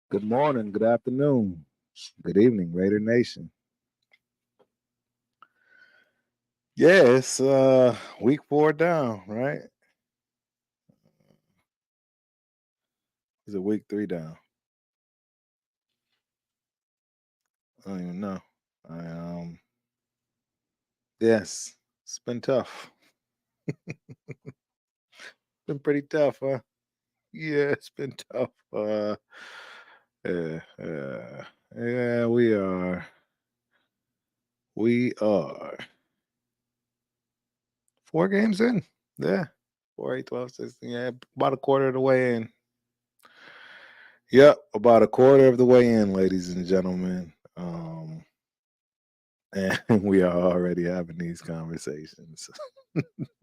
Good morning, good afternoon, good evening, Raider Nation. Yeah, it's week 4 down, right? Is it week 3 down? I don't even know. I yes, it's been tough. Been pretty tough, huh? Yeah, it's been tough. Yeah, yeah, we are. We are 4 games in. Yeah. 4, 8, 12, 16. Yeah, about a quarter of the way in. Yep, about a quarter of the way in, ladies and gentlemen. And we are already having these conversations.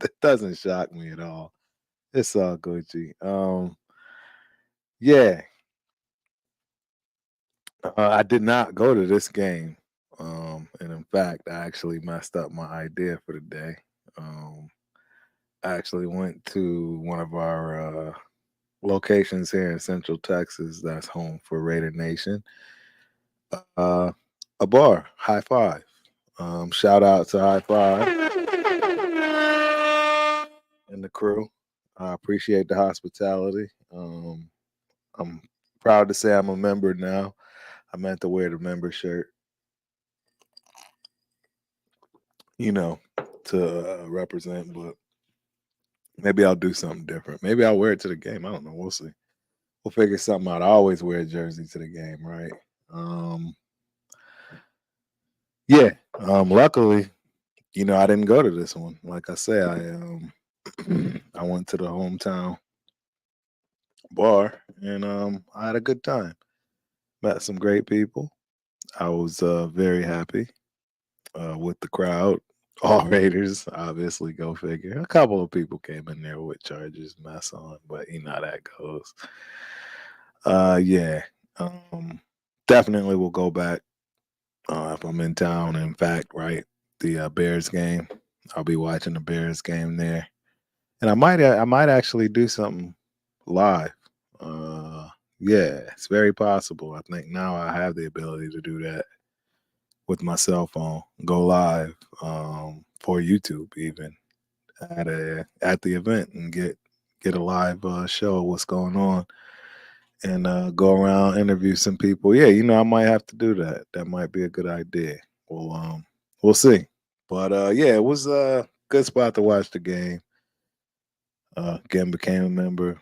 That doesn't shock me at all. It's all Gucci. Yeah, I did not go to this game. And in fact, I actually messed up my idea for the day. Um, I actually went to one of our locations here in Central Texas that's home for Raider Nation. Uh, a bar, High Five. Shout out to High Five and the crew. I appreciate the hospitality. I'm proud to say I'm a member now. I meant to wear the member shirt, you know, to represent, but maybe I'll do something different. Maybe I'll wear it to the game. I don't know. We'll see. We'll figure something out. I always wear a jersey to the game, right? Um, yeah. Luckily, I didn't go to this one. Like I say, I went to the hometown bar and I had a good time. Met some great people. I was very happy with the crowd. All Raiders, obviously, go figure. A couple of people came in there with Chargers mess on, but you know how that goes. Yeah, um, definitely will go back if I'm in town. In fact, right, the Bears game, I'll be watching the Bears game there, and I might actually do something live. Uh, yeah, it's very possible. I think now I have the ability to do that with my cell phone, go live for YouTube even at the event and get a live show of what's going on and go around interview some people. Yeah, I might have to do that. That might be a good idea. We'll see. But yeah, it was a good spot to watch the game. Again, became a member,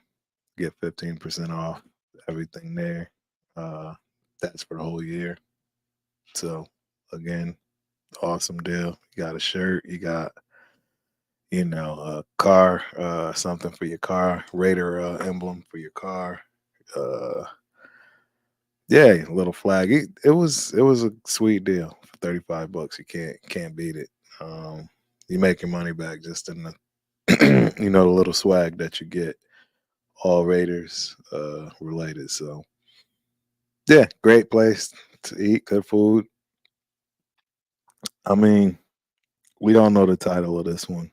get 15% off everything there. Uh, that's for the whole year. So again, awesome deal. You got a shirt, you got a car, something for your car, Raider emblem for your car. Uh, yeah, little flag. It was a sweet deal for $35. You can't beat it. You make your money back just in the the little swag that you get, all Raiders related. So yeah, great place to eat, good food. I mean, we don't know the title of this one.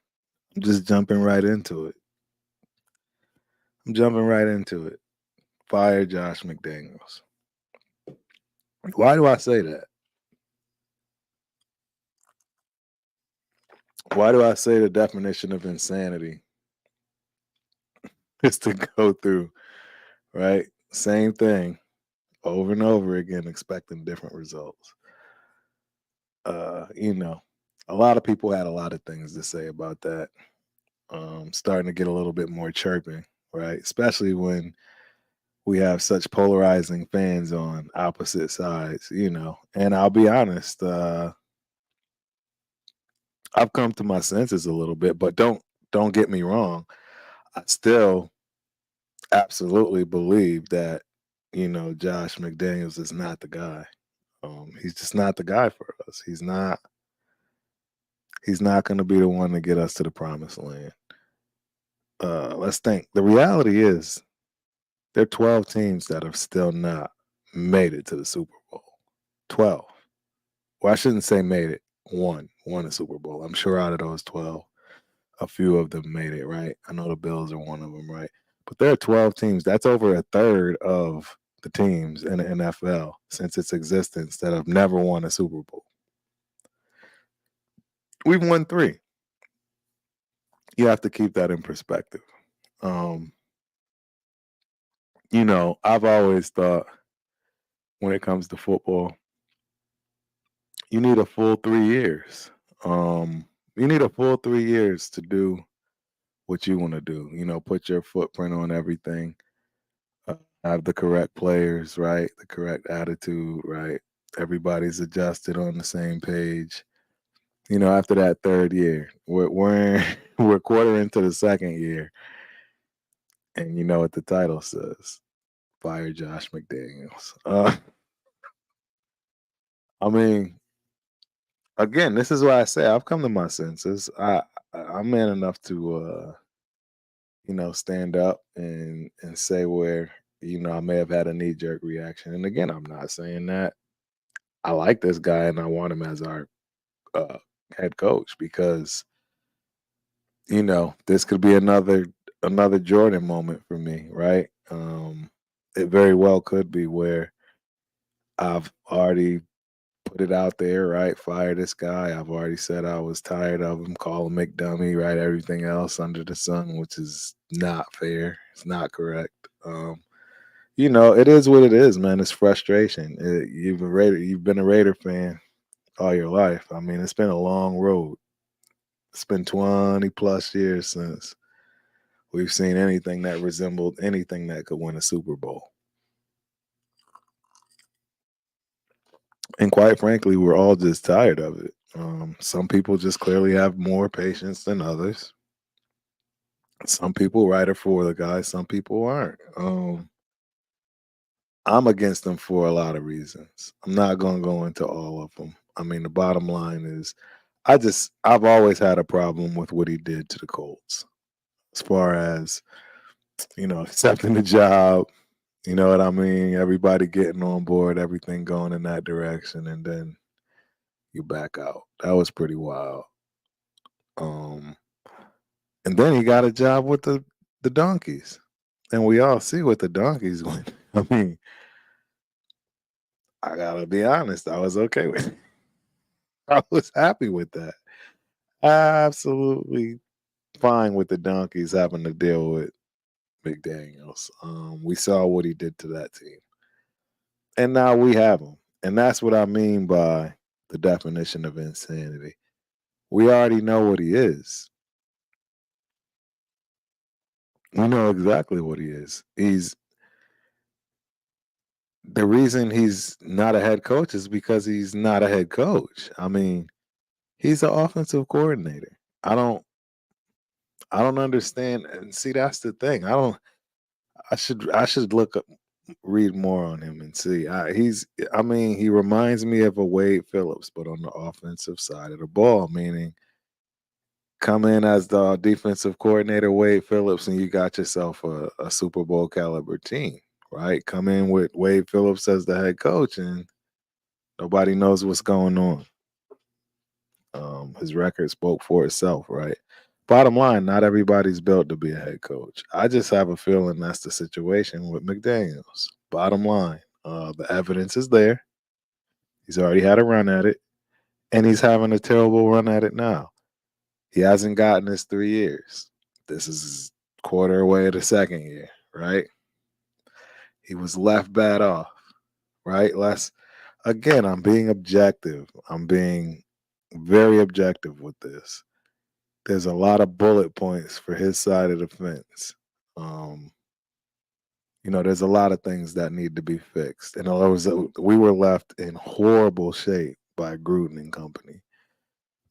I'm just jumping right into it. I'm jumping right into it. Fire Josh McDaniels. Why do I say that? Why do I say the definition of insanity is to go through, right? Same thing over and over again, expecting different results. Uh, you know, a lot of people had a lot of things to say about that. Starting to get a little bit more chirping, right? Especially when we have such polarizing fans on opposite sides, And I'll be honest, I've come to my senses a little bit, but don't get me wrong. I still absolutely believe that, Josh McDaniels is not the guy. He's just not the guy for us. He's not going to be the one to get us to the promised land. Let's think. The reality is there are 12 teams that have still not made it to the Super Bowl. 12. Well, I shouldn't say made it. Won a Super Bowl. I'm sure out of those 12, a few of them made it, right? I know the Bills are one of them, right? But there are 12 teams. That's over a third of the teams in the NFL since its existence that have never won a Super Bowl. We've won 3. You have to keep that in perspective. Um, I've always thought when it comes to football, you need a full 3 years. You need a full 3 years to do what you want to do. Put your footprint on everything. uh, have the correct players, right? The correct attitude, right? Everybody's adjusted on the same page. After that third year, we're a quarter into the second year, and you know what the title says: fire Josh McDaniels. I mean, again, this is why I say I've come to my senses. I'm man enough to stand up and say where I may have had a knee jerk reaction. And again, I'm not saying that I like this guy and I want him as our uh, head coach because this could be another Jordan moment for me, right? It very well could be where I've already put it out there, right? Fire this guy. I've already said I was tired of him, call him McDummy, right? Everything else under the sun, which is not fair. It's not correct. It is what it is, man. It's frustration. You've been a Raider fan all your life. I mean, it's been a long road. It's been 20 plus years since we've seen anything that resembled anything that could win a Super Bowl. And quite frankly, we're all just tired of it. Some people just clearly have more patience than others. Some people ride it for the guy, some people aren't. I'm against them for a lot of reasons. I'm not going to go into all of them. I mean, the bottom line is I've always had a problem with what he did to the Colts as far as, accepting the job. You know what I mean? Everybody getting on board, everything going in that direction, and then you back out. That was pretty wild. Um, and then he got a job with the Donkeys, and we all see what the Donkeys went. I mean, I gotta be honest, I was okay with it. I was happy with that. Absolutely fine with the Donkeys having to deal with McDaniels. We saw what he did to that team, and now we have him, and that's what I mean by the definition of insanity. We already know what he is. We know exactly what he is. He's The reason he's not a head coach is because he's not a head coach. I mean, he's an offensive coordinator. I don't I don't understand, and see that's the thing. I should read more on him and see. I mean, he reminds me of a Wade Phillips, but on the offensive side of the ball, meaning come in as the defensive coordinator, Wade Phillips, and you got yourself a Super Bowl caliber team, right? Come in with Wade Phillips as the head coach, and nobody knows what's going on. His record spoke for itself, right? Bottom line, not everybody's built to be a head coach. I just have a feeling that's the situation with McDaniels. Bottom line, the evidence is there. He's already had a run at it, and he's having a terrible run at it now. He hasn't gotten his 3 years. This is his quarter away of the second year, right? He was left bad off, right? Again, I'm being objective. I'm being very objective with this. There's a lot of bullet points for his side of the fence. Um, There's a lot of things that need to be fixed, and we were left in horrible shape by Gruden and company.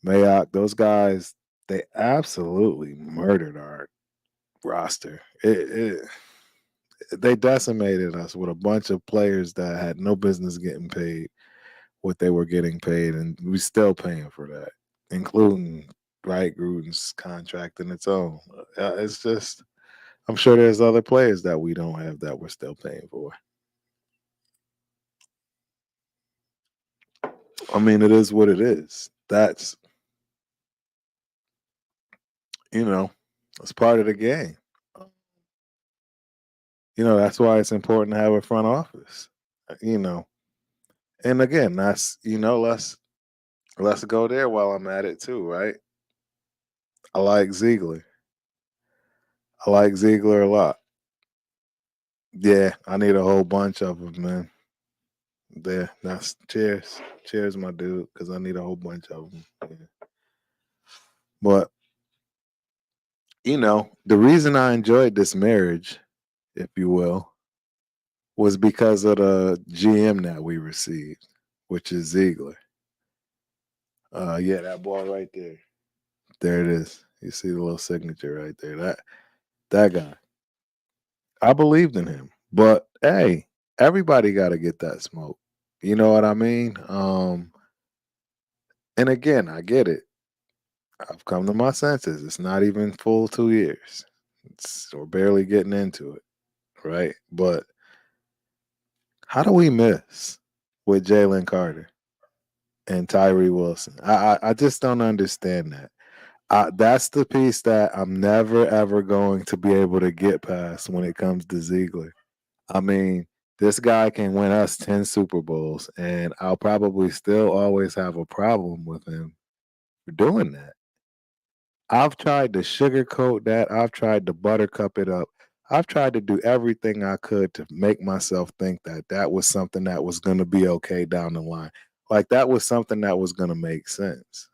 Mayock, those guys, they absolutely murdered our roster. They decimated us with a bunch of players that had no business getting paid what they were getting paid, and we still paying for that, including right Gruden's contract in its own. It's just, I'm sure there's other players that we don't have that we're still paying for. I mean, it is what it is. You know, it's part of the game. That's why it's important to have a front office. You know, and again, let's go there while I'm at it too, right? I like Ziegler. I like Ziegler a lot. Yeah, I need a whole bunch of them, man. There, that's cheers, my dude, because I need a whole bunch of them. Yeah. But the reason I enjoyed this marriage, if you will, was because of the GM that we received, which is Ziegler. Yeah, that ball right there. There it is. You see the little signature right there. That guy. I believed in him. But hey, everybody got to get that smoke. You know what I mean? And again, I get it. I've come to my senses. It's not even full 2 years. We're barely getting into it, right? But how do we miss with Jalen Carter and Tyree Wilson? I just don't understand that. That's the piece that I'm never ever going to be able to get past when it comes to Ziegler. I mean, this guy can win us 10 Super Bowls, and I'll probably still always have a problem with him for doing that. I've tried to sugarcoat that. I've tried to buttercup it up. I've tried to do everything I could to make myself think that that was something that was going to be okay down the line. Like that was something that was going to make sense.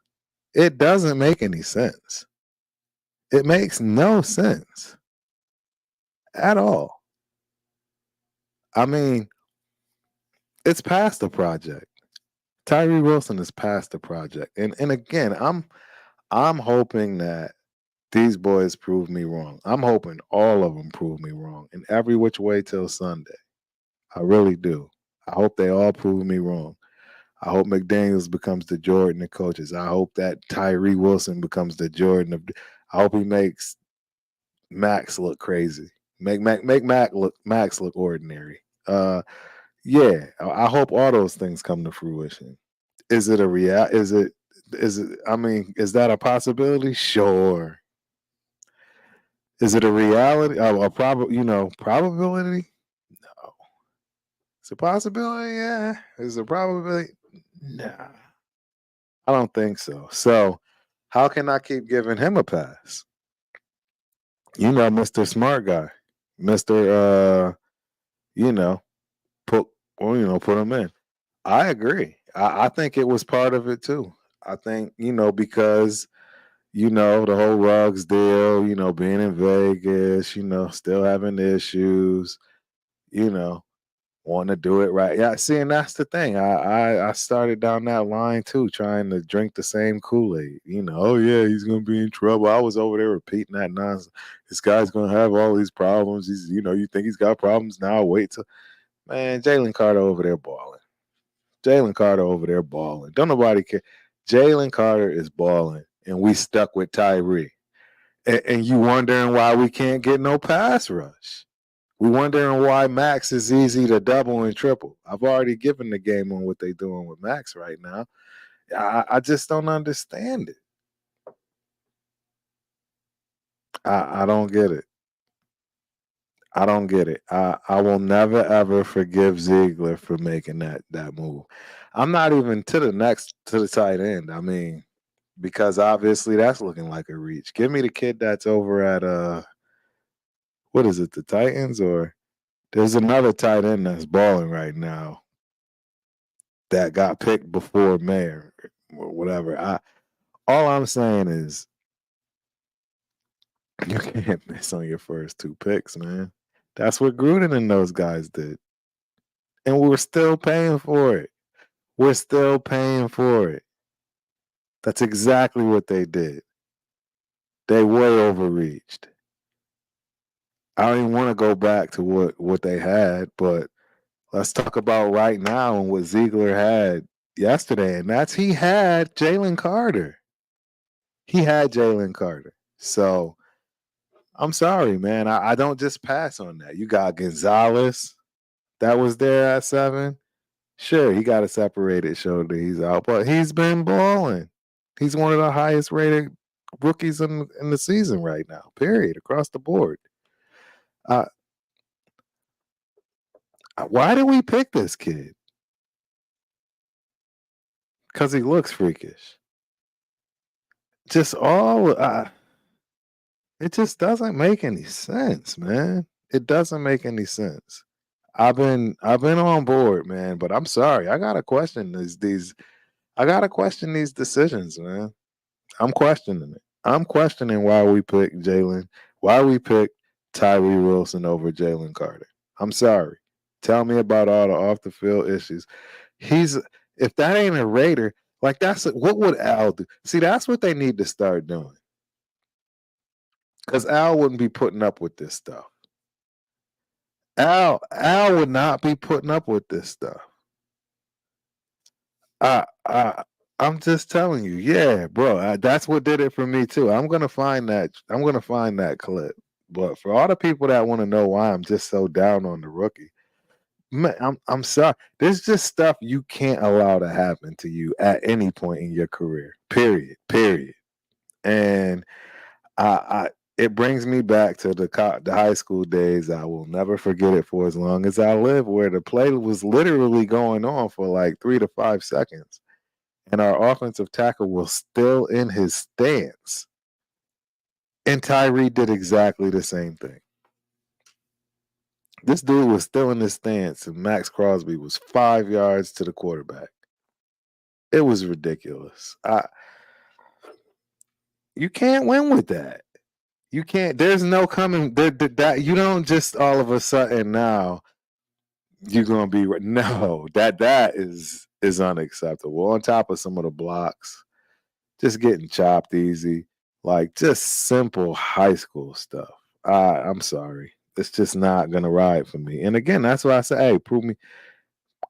It doesn't make any sense. It makes no sense at all. I mean, it's past the project. Tyree Wilson is past the project. And again, I'm hoping that these boys prove me wrong. I'm hoping all of them prove me wrong in every which way till Sunday. I really do. I hope they all prove me wrong. I hope McDaniels becomes the Jordan of coaches. I hope that Tyree Wilson becomes the Jordan of. I hope he makes Max look crazy. Make Max look ordinary. Yeah, I hope all those things come to fruition. Is it a real? Is it? I mean, is that a possibility? Sure. Is it a reality? Probability? No. It's a possibility. Yeah. Is it a probability? Nah. I don't think so. So, how can I keep giving him a pass? Mr. Smart Guy, Mr. You know, put put him in. I agree. I think it was part of it too. I think because the whole Ruggs deal, being in Vegas, still having issues, you know, wanting to do it right. Yeah, see, and that's the thing. I started down that line too, trying to drink the same Kool-Aid. Oh yeah, he's gonna be in trouble. I was over there repeating that nonsense. This guy's gonna have all these problems. You think he's got problems now? Wait till man, Jalen Carter over there balling. Jalen Carter over there balling. Don't nobody care. Jalen Carter is balling, and we stuck with Tyree. And you wondering why we can't get no pass rush. We wondering why Max is easy to double and triple. I've already given the game on what they're doing with Max right now. I just don't understand it. I don't get it. I don't get it. I will never ever forgive Ziegler for making that move. I'm not even to the tight end. I mean, because obviously that's looking like a reach. Give me the kid that's over at what is it, the Titans, or there's another tight end that's balling right now that got picked before Mayer or whatever. All I'm saying is you can't miss on your first two picks, man. That's what Gruden and those guys did. And we're still paying for it. We're still paying for it. That's exactly what they did. They way overreached. I don't even want to go back to what they had, but let's talk about right now and what Ziegler had yesterday, and that's he had Jalen Carter. He had Jalen Carter. So I'm sorry, man. I don't just pass on that. You got Gonzalez that was there at 7. Sure, he got a separated shoulder. He's out, but he's been balling. He's one of the highest rated rookies in the season right now, period, across the board. Uh, why did we pick this kid? Because he looks freakish. Just it just doesn't make any sense, man. It doesn't make any sense. I've been on board, man, but I'm sorry. I gotta question these I gotta question these decisions, man. I'm questioning it. I'm questioning why we picked Jalen, why we picked Tyree Wilson over Jalen Carter. I'm sorry. Tell me about all the off the field issues. He's if that ain't a Raider, like what would Al do? See, that's what they need to start doing. Because Al wouldn't be putting up with this stuff. Al would not be putting up with this stuff. I I I'm just telling you, yeah, bro. That's what did it for me too. I'm gonna find that. I'm gonna find that clip. But for all the people that want to know why I'm just so down on the rookie, man, I'm sorry. There's just stuff you can't allow to happen to you at any point in your career. Period. Period. And I it brings me back to the high school days. I will never forget it for as long as I live, where the play was literally going on for like 3 to 5 seconds, and our offensive tackle was still in his stance, and Tyree did exactly the same thing. This dude was still in his stance, and Max Crosby was 5 yards to the quarterback. It was ridiculous. You can't win with that. You can't. There's no coming. That you don't just all of a sudden now you're gonna be no. That is unacceptable. On top of some of the blocks, just getting chopped easy, like just simple high school stuff. I'm sorry, it's just not gonna ride for me. And again, that's why I say, hey, prove me,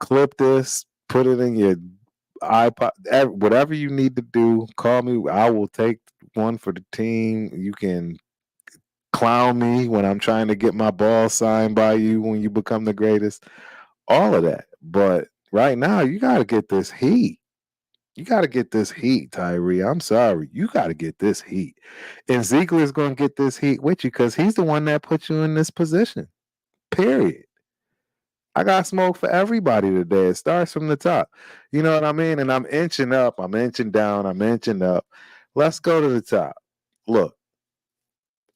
clip this, put it in your iPod, whatever you need to do. Call me. I will take one for the team. You can clown me when I'm trying to get my ball signed by you when you become the greatest, all of that. But right now, you got to get this heat. You got to get this heat, Tyree. I'm sorry. You got to get this heat. And Ziegler's going to get this heat with you because he's the one that put you in this position, period. I got smoke for everybody today. It starts from the top. You know what I mean? And I'm inching up, I'm inching down, I'm inching up. Let's go to the top. Look,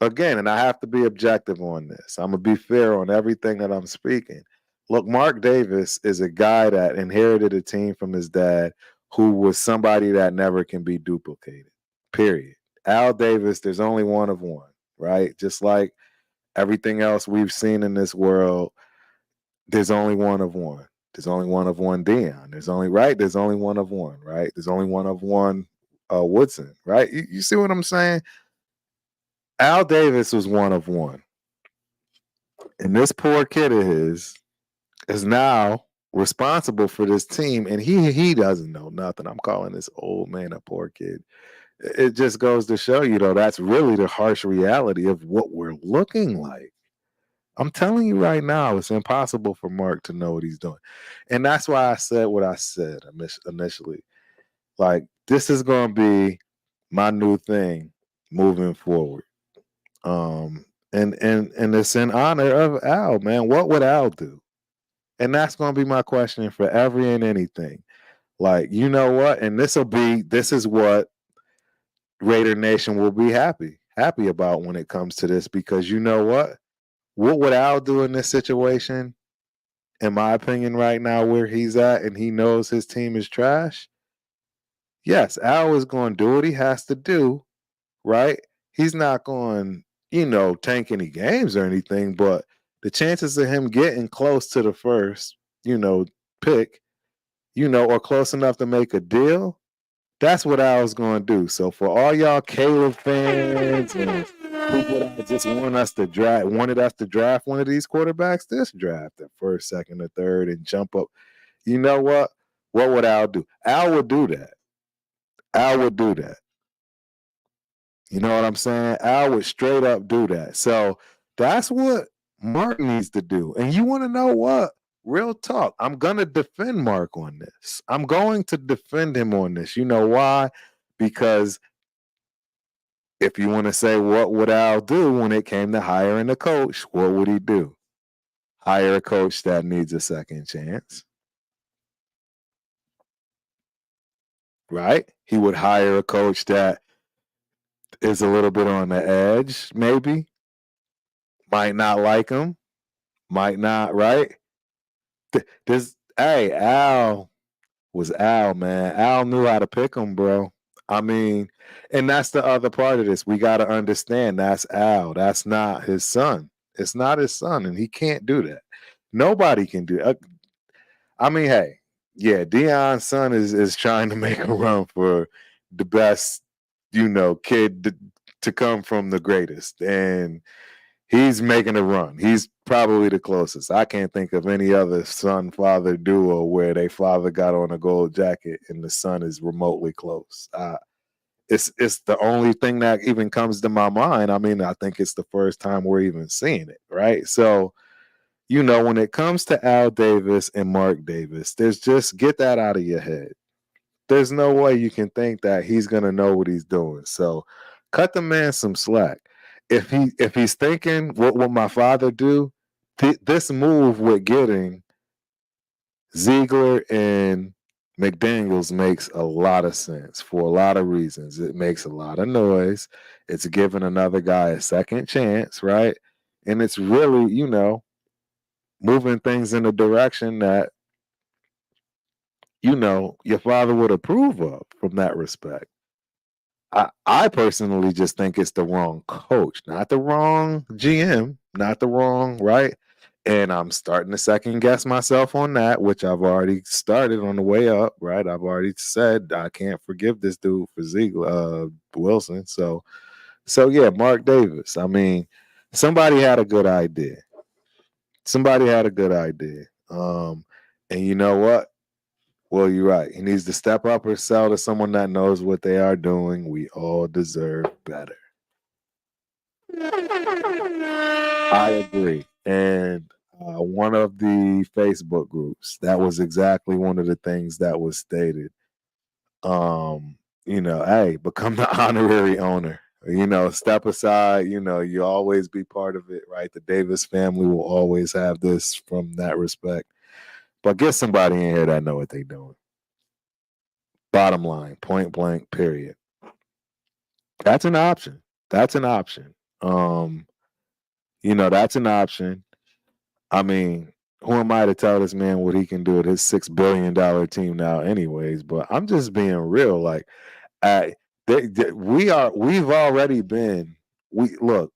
again, and I have to be objective on this. I'm gonna be fair on everything that I'm speaking. Look, Mark Davis is a guy that inherited a team from his dad who was somebody that never can be duplicated. Period. Al Davis, there's only one of one, right? Just like everything else we've seen in this world, there's only one of one. There's only one of one Dion. There's only right. There's only one of one, right? There's only one of one Woodson, right? You see what I'm saying? Al Davis was one of one. And this poor kid of his is now responsible for this team, and he doesn't know nothing. I'm calling this old man a poor kid. It just goes to show you, though, that's really the harsh reality of what we're looking like. I'm telling you right now, it's impossible for Mark to know what he's doing. And that's why I said what I said initially. Like, this is going to be my new thing moving forward. And it's in honor of Al, man. What would Al do? And that's gonna be my question for every and anything. Like, you know what? And this is what Raider Nation will be happy about when it comes to this, because you know what? What would Al do in this situation? In my opinion, right now, where he's at, and he knows his team is trash. Yes, Al is going to do what he has to do, right? He's not going, tank any games or anything, but the chances of him getting close to the first, pick, or close enough to make a deal, that's what I was going to do. So for all y'all Caleb fans and people that just wanted us to draft one of these quarterbacks, this draft at first, second, or third, and jump up. You know what? What would Al do? Al would do that. Al would do that. You know what I'm saying? Al would straight up do that. So that's what Mark needs to do. And you want to know what? Real talk. I'm going to defend Mark on this. I'm going to defend him on this. You know why? Because if you want to say what would Al do when it came to hiring a coach, what would he do? Hire a coach that needs a second chance. Right? He would hire a coach that is a little bit on the edge, maybe. Might not like him. Might not, right? Al was Al, man. Al knew how to pick him, bro. I mean, and that's the other part of this. We got to understand that's Al. That's not his son. It's not his son, and he can't do that. Nobody can do it. I mean, hey, yeah, Deion's son is trying to make a run for the best, kid to come from the greatest, and he's making a run. He's probably the closest. I can't think of any other son-father duo where they father got on a gold jacket and the son is remotely close. It's the only thing that even comes to my mind. I mean, I think it's the first time we're even seeing it, right? So, when it comes to Al Davis and Mark Davis, there's just get that out of your head. There's no way you can think that he's gonna know what he's doing. So cut the man some slack. If he's thinking what will my father do, this move with getting Ziegler and McDaniels makes a lot of sense for a lot of reasons. It makes a lot of noise. It's giving another guy a second chance, right? And it's really, moving things in a direction that your father would approve of from that respect. I personally just think it's the wrong coach, not the wrong GM, not the wrong, right? And I'm starting to second guess myself on that, which I've already started on the way up, right? I've already said I can't forgive this dude for Ziegler, Wilson. So yeah, Mark Davis. I mean, somebody had a good idea. Somebody had a good idea. And you know what? Well, you're right. He needs to step up or sell to someone that knows what they are doing. We all deserve better. I agree. And one of the Facebook groups, that was exactly one of the things that was stated. Hey, become the honorary owner. Step aside, you always be part of it, right? The Davis family will always have this from that respect. But get somebody in here that know what they're doing. Bottom line, point blank, period. That's an option. That's an option. That's an option. I mean, who am I to tell this man what he can do with his $6 billion team now, anyways? But I'm just being real. Like, we've already been. We look.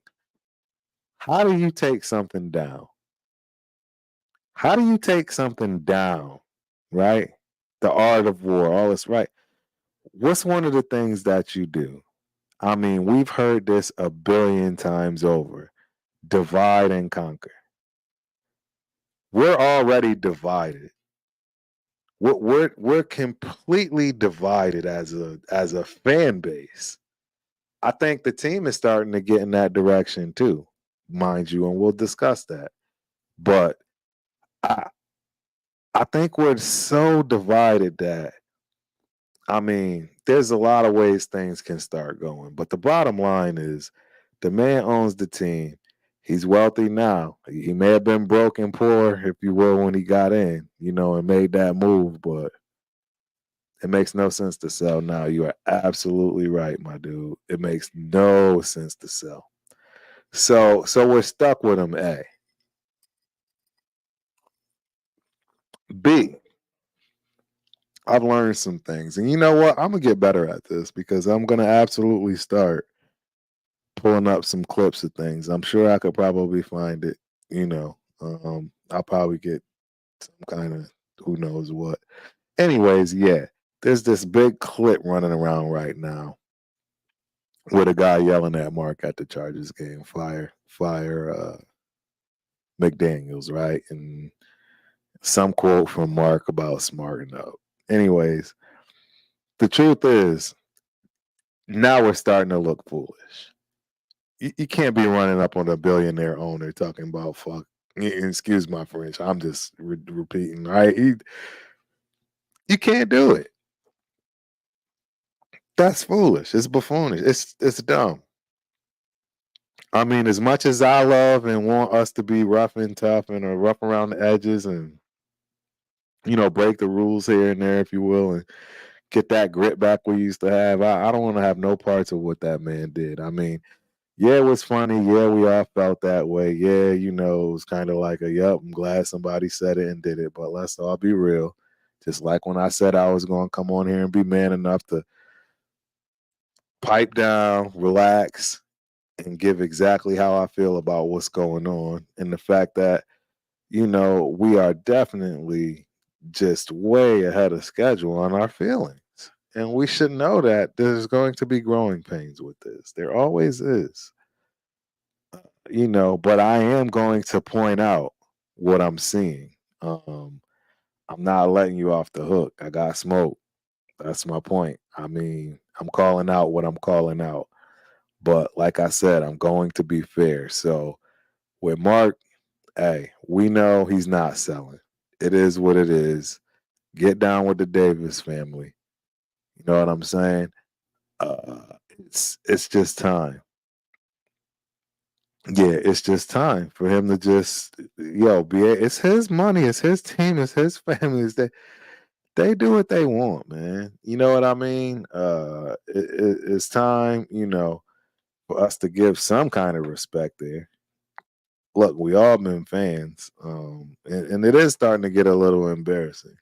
How do you take something down? How do you take something down? Right? The art of war. All this, right? What's one of the things that you do? I mean, we've heard this a billion times over. Divide and conquer. We're already divided. We're completely divided as a fan base. I think the team is starting to get in that direction too, mind you, and we'll discuss that. But I I think we're so divided that I mean, there's a lot of ways things can start going. But the bottom line is the man owns the team. He's wealthy now. He may have been broke and poor, if you will, when he got in, and made that move, but it makes no sense to sell now. You are absolutely right, my dude. It makes no sense to sell. So we're stuck with him, A. B, I've learned some things. And you know what? I'm gonna get better at this because I'm gonna absolutely start pulling up some clips of things. I'm sure I could probably find it, I'll probably get some kind of who knows what. Anyways, yeah, there's this big clip running around right now with a guy yelling at Mark at the Chargers game, fire McDaniels, right? And some quote from Mark about smarting up. Anyways, the truth is, now we're starting to look foolish. You can't be running up on a billionaire owner talking about fuck. Excuse my French. I'm just repeating, right? You can't do it. That's foolish. It's buffoonish. It's dumb. I mean, as much as I love and want us to be rough and tough and rough around the edges and break the rules here and there, if you will, and get that grit back we used to have. I don't want to have no parts of what that man did. I mean, yeah, it was funny. Yeah, we all felt that way. Yeah, it was kind of like yup, I'm glad somebody said it and did it. But let's all be real. Just like when I said I was going to come on here and be man enough to pipe down, relax, and give exactly how I feel about what's going on. And the fact that, we are definitely just way ahead of schedule on our feelings. And we should know that there's going to be growing pains with this. There always is. But I am going to point out what I'm seeing. I'm not letting you off the hook. I got smoke. That's my point. I mean, I'm calling out what I'm calling out. But like I said, I'm going to be fair. So with Mark, hey, we know he's not selling. It is what it is. Get down with the Davis family. You know what I'm saying? It's just time. Yeah, it's just time for him to just it's his money, it's his team, it's his family. They do what they want, man. You know what I mean? It's time, for us to give some kind of respect there. Look, we all been fans, and it is starting to get a little embarrassing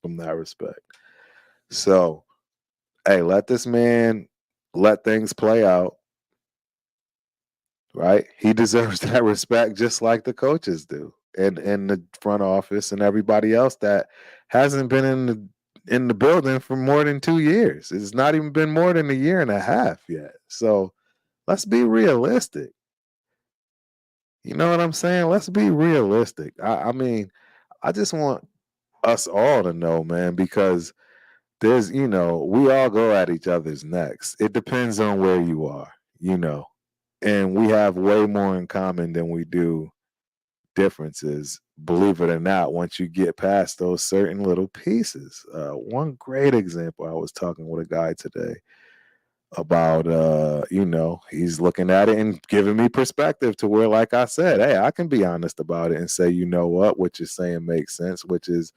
from that respect. So, hey, let this man let things play out. Right? He deserves that respect just like the coaches do, and the front office and everybody else that hasn't been in the building for more than 2 years. It's not even been more than a year and a half yet. So let's be realistic. You know what I'm saying? Let's be realistic. I mean, I just want us all to know, man, because we all go at each other's necks. It depends on where you are, and we have way more in common than we do differences, believe it or not, once you get past those certain little pieces. One great example, I was talking with a guy today about, he's looking at it and giving me perspective to where, like I said, hey, I can be honest about it and say, you know what you're saying makes sense, which is,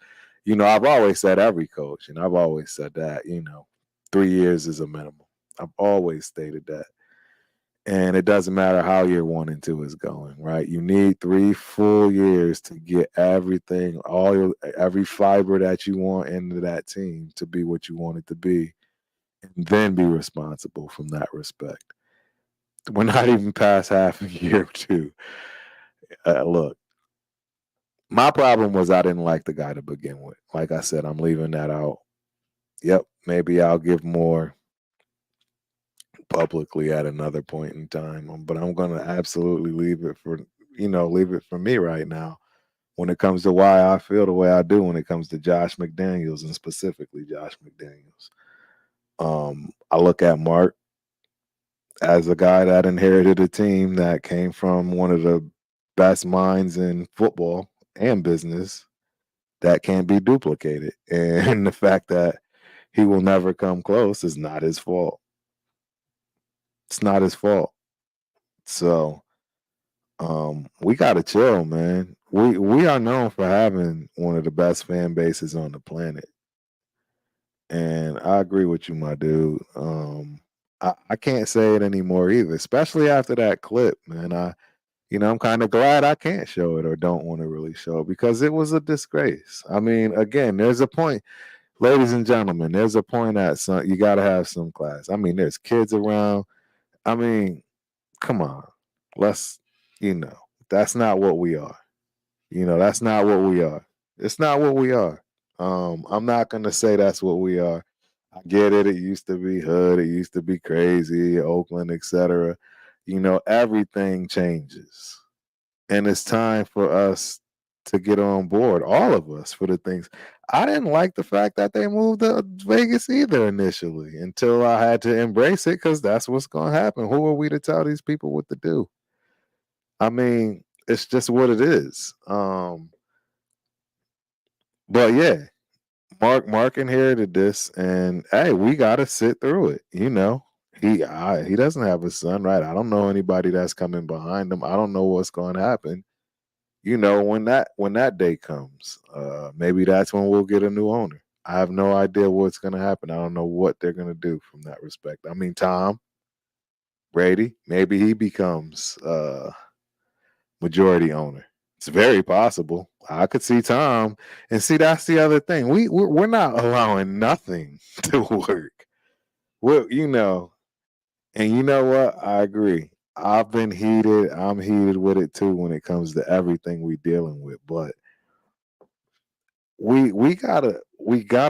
I've always said every coach, and I've always said that, 3 years is a minimum. I've always stated that. And it doesn't matter how year 1 and 2 is going, right? You need 3 full years to get everything, every fiber that you want into that team to be what you want it to be, and then be responsible from that respect. We're not even past half a year 2. Look, my problem was I didn't like the guy to begin with. Like I said, I'm leaving that out. Yep, maybe I'll give more publicly at another point in time, but I'm going to absolutely leave it for me right now when it comes to why I feel the way I do when it comes to Josh McDaniels, and specifically Josh McDaniels. I look at Mark as a guy that inherited a team that came from one of the best minds in football and business that can't be duplicated. And the fact that he will never come close is not his fault. It's not his fault. So we gotta chill, man. We are known for having one of the best fan bases on the planet. And I agree with you, my dude. I can't say it anymore either, especially after that clip, man. I'm kind of glad I can't show it or don't want to really show it because it was a disgrace. I mean, again, there's a point, ladies and gentlemen, there's a point at some you gotta have some class. I mean, there's kids around. I mean, come on. Let's, That's not what we are. That's not what we are. It's not what we are. I'm not gonna say that's what we are. I get it. It used to be hood. It used to be crazy, Oakland, etc. Everything changes, and it's time for us to get on board, all of us, for the things. I didn't like the fact that they moved to Vegas either initially, until I had to embrace it because that's what's going to happen. Who are we to tell these people what to do? I mean, it's just what it is. But yeah, Mark inherited this, and hey, we got to sit through it. He doesn't have a son, right? I don't know anybody that's coming behind him. I don't know what's going to happen. When that day comes, maybe that's when we'll get a new owner. I have no idea what's going to happen. I don't know what they're going to do from that respect. I mean, Tom Brady, maybe he becomes majority owner. It's very possible. I could see Tom, and see that's the other thing. We're not allowing nothing to work. And you know what? I agree. I've been heated. I'm heated with it too when it comes to everything we dealing with. But we gotta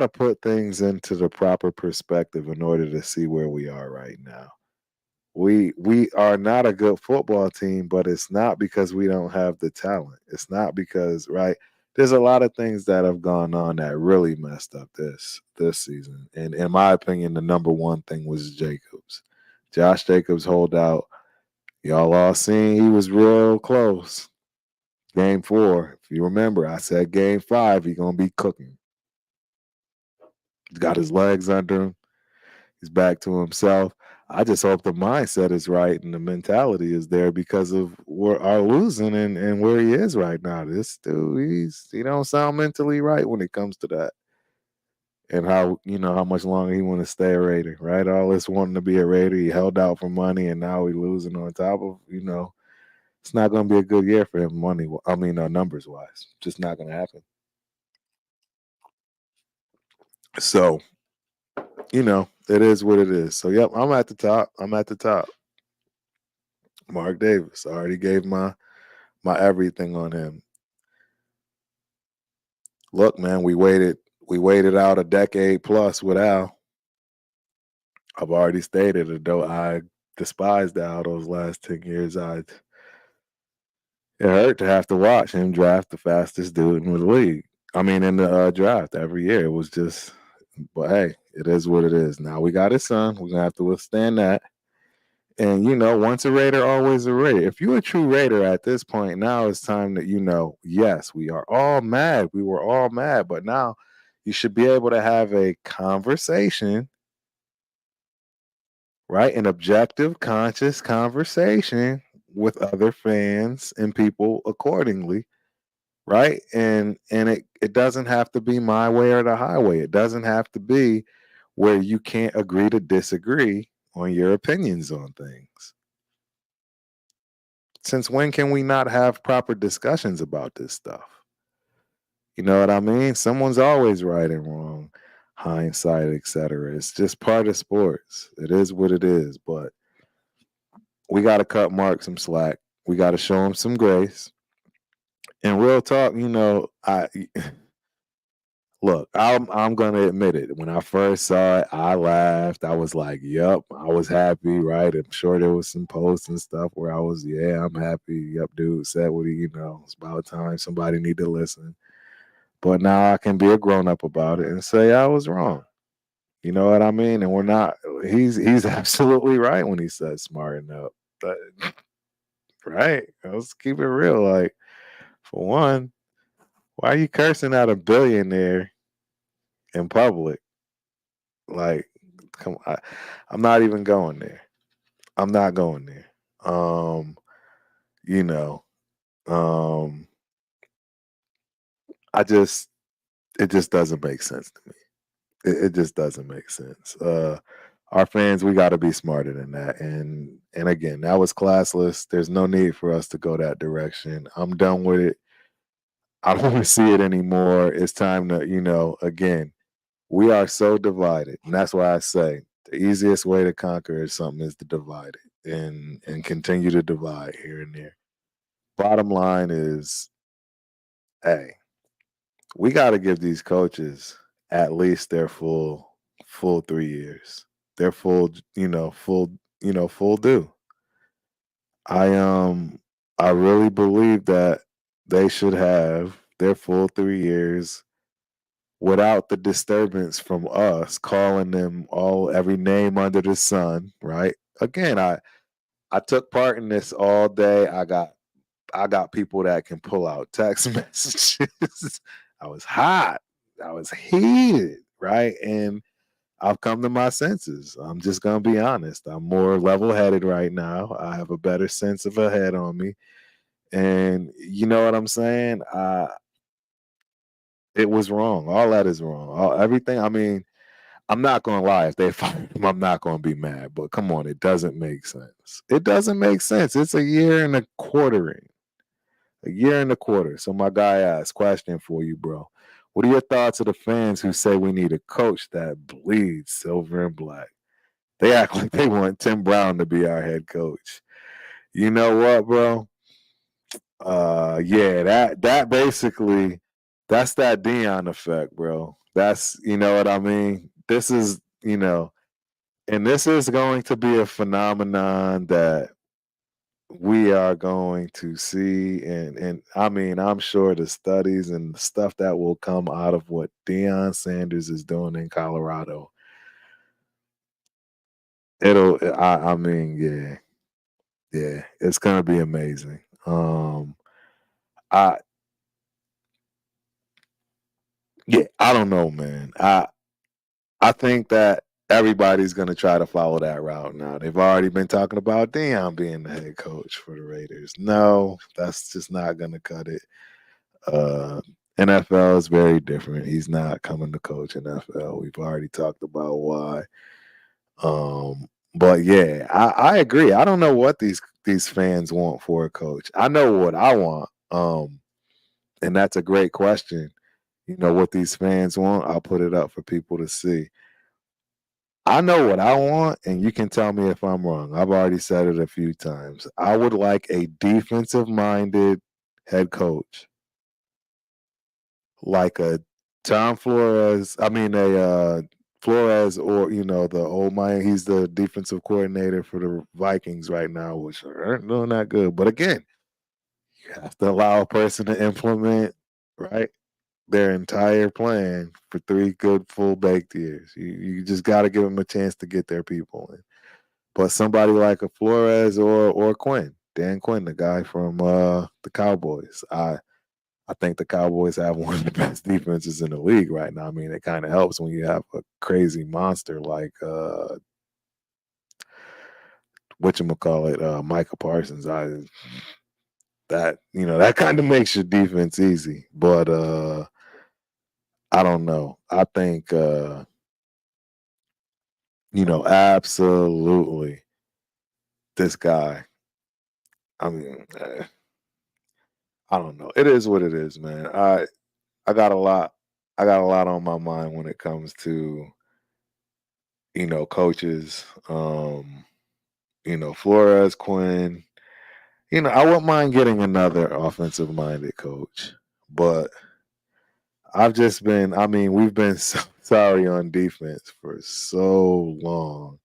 put things into the proper perspective in order to see where we are right now. We are not a good football team, but it's not because we don't have the talent. It's not because, right? There's a lot of things that have gone on that really messed up this season. And in my opinion, the number one thing was Jacobs. Josh Jacobs hold out. Y'all all seen he was real close. Game 4. If you remember, I said game 5, he gonna be cooking. He's got his legs under him. He's back to himself. I just hope the mindset is right and the mentality is there because of our losing and where he is right now. This dude, he don't sound mentally right when it comes to that. And how much longer he want to stay a Raider, right? All this wanting to be a Raider, he held out for money, and now he losing on top of, it's not going to be a good year for him numbers wise. Just not going to happen. So, it is what it is. So, yep, I'm at the top. I'm at the top. Mark Davis. I already gave my everything on him. Look, man, we waited out a decade plus with Al. I've already stated it, though I despised Al those last 10 years. It hurt to have to watch him draft the fastest dude in the league. I mean, in the draft every year. It was just, but hey, it is what it is. Now we got his son. We're gonna have to withstand that. And once a Raider, always a Raider. If you're a true Raider at this point, now it's time that yes, we are all mad. We were all mad, but now you should be able to have a conversation, right? An objective, conscious conversation with other fans and people accordingly, right? And it doesn't have to be my way or the highway. It doesn't have to be where you can't agree to disagree on your opinions on things. Since when can we not have proper discussions about this stuff? You know what I mean? Someone's always right and wrong, hindsight, etc. It's just part of sports. It is what it is. But we got to cut Mark some slack. We got to show him some grace. And real talk, I look. I'm gonna admit it. When I first saw it, I laughed. I was like, "Yep," I was happy. Right? I'm sure there was some posts and stuff where I was, "Yeah, I'm happy." Yep, dude said what he, it's about time somebody need to listen. But now I can be a grown up about it and say I was wrong. You know what I mean? And we're not. He's absolutely right when he says smarten up. But, right? Let's keep it real. Like, for one, why are you cursing at a billionaire in public? Like, come on. I'm not even going there. I'm not going there. You know, um, I just it just doesn't make sense to me. It just doesn't make sense. Our fans, we got to be smarter than that. And again, that was classless. There's no need for us to go that direction. I'm done with it. I don't want to see it anymore. It's time to, again, we are so divided. And that's why I say the easiest way to conquer something is to divide it and continue to divide here and there. bottom line is, hey, we got to give these coaches at least their full 3 years, their full due. I I really believe that they should have their full 3 years without the disturbance from us calling them every name under the sun, right? Again, I took part in this all day. I got people that can pull out text messages. I was hot. I was heated, right? And I've come to my senses. I'm just gonna be honest. I'm more level-headed right now. I have a better sense of a head on me. And you know what I'm saying? It was wrong. All that is wrong. Everything. I mean, I'm not gonna lie. If they fire him, I'm not gonna be mad. But come on, it doesn't make sense. It doesn't make sense. It's a year and a quartering. A year and a quarter. So my guy asked, question for you, bro. What are your thoughts of the fans who say we need a coach that bleeds silver and black? They act like they want Tim Brown to be our head coach. You know what, bro? Yeah, that basically that's that Dion effect, bro. That's you know what I mean? This is, and this is going to be a phenomenon that we are going to see, and I mean, I'm sure the studies and the stuff that will come out of what Deion Sanders is doing in Colorado, I mean, yeah, yeah, it's gonna be amazing. I Yeah, I don't know, man. I think that everybody's gonna try to follow that route now. They've already been talking about Deion being the head coach for the Raiders. No, that's just not gonna cut it. Uh, NFL is very different. He's not coming to coach NFL. We've already talked about why. But yeah, I agree. I don't know what these fans want for a coach. I know what I want. And that's a great question. You know what these fans want? I'll put it up for people to see. I know what I want, and you can tell me if I'm wrong. I've already said it a few times. I would like a defensive minded head coach, like a Tom Flores. I mean, Flores, or the old man. He's the defensive coordinator for the Vikings right now, which aren't doing that good. But again, you have to allow a person to implement, right, their entire plan for 3 good full baked years. You just got to give them a chance to get their people in. But somebody like a Flores or Quinn, Dan Quinn, the guy from the Cowboys, I think the Cowboys have one of the best defenses in the league right now. I mean, it kind of helps when you have a crazy monster like whatchamacallit, Micah Parsons. That kind of makes your defense easy. But I don't know. I think absolutely this guy. I mean, I don't know. It is what it is, man. I got a lot. I got a lot on my mind when it comes to coaches. Flores, Quinn. I wouldn't mind getting another offensive minded coach, but I've just been. I mean, we've been so sorry on defense for so long.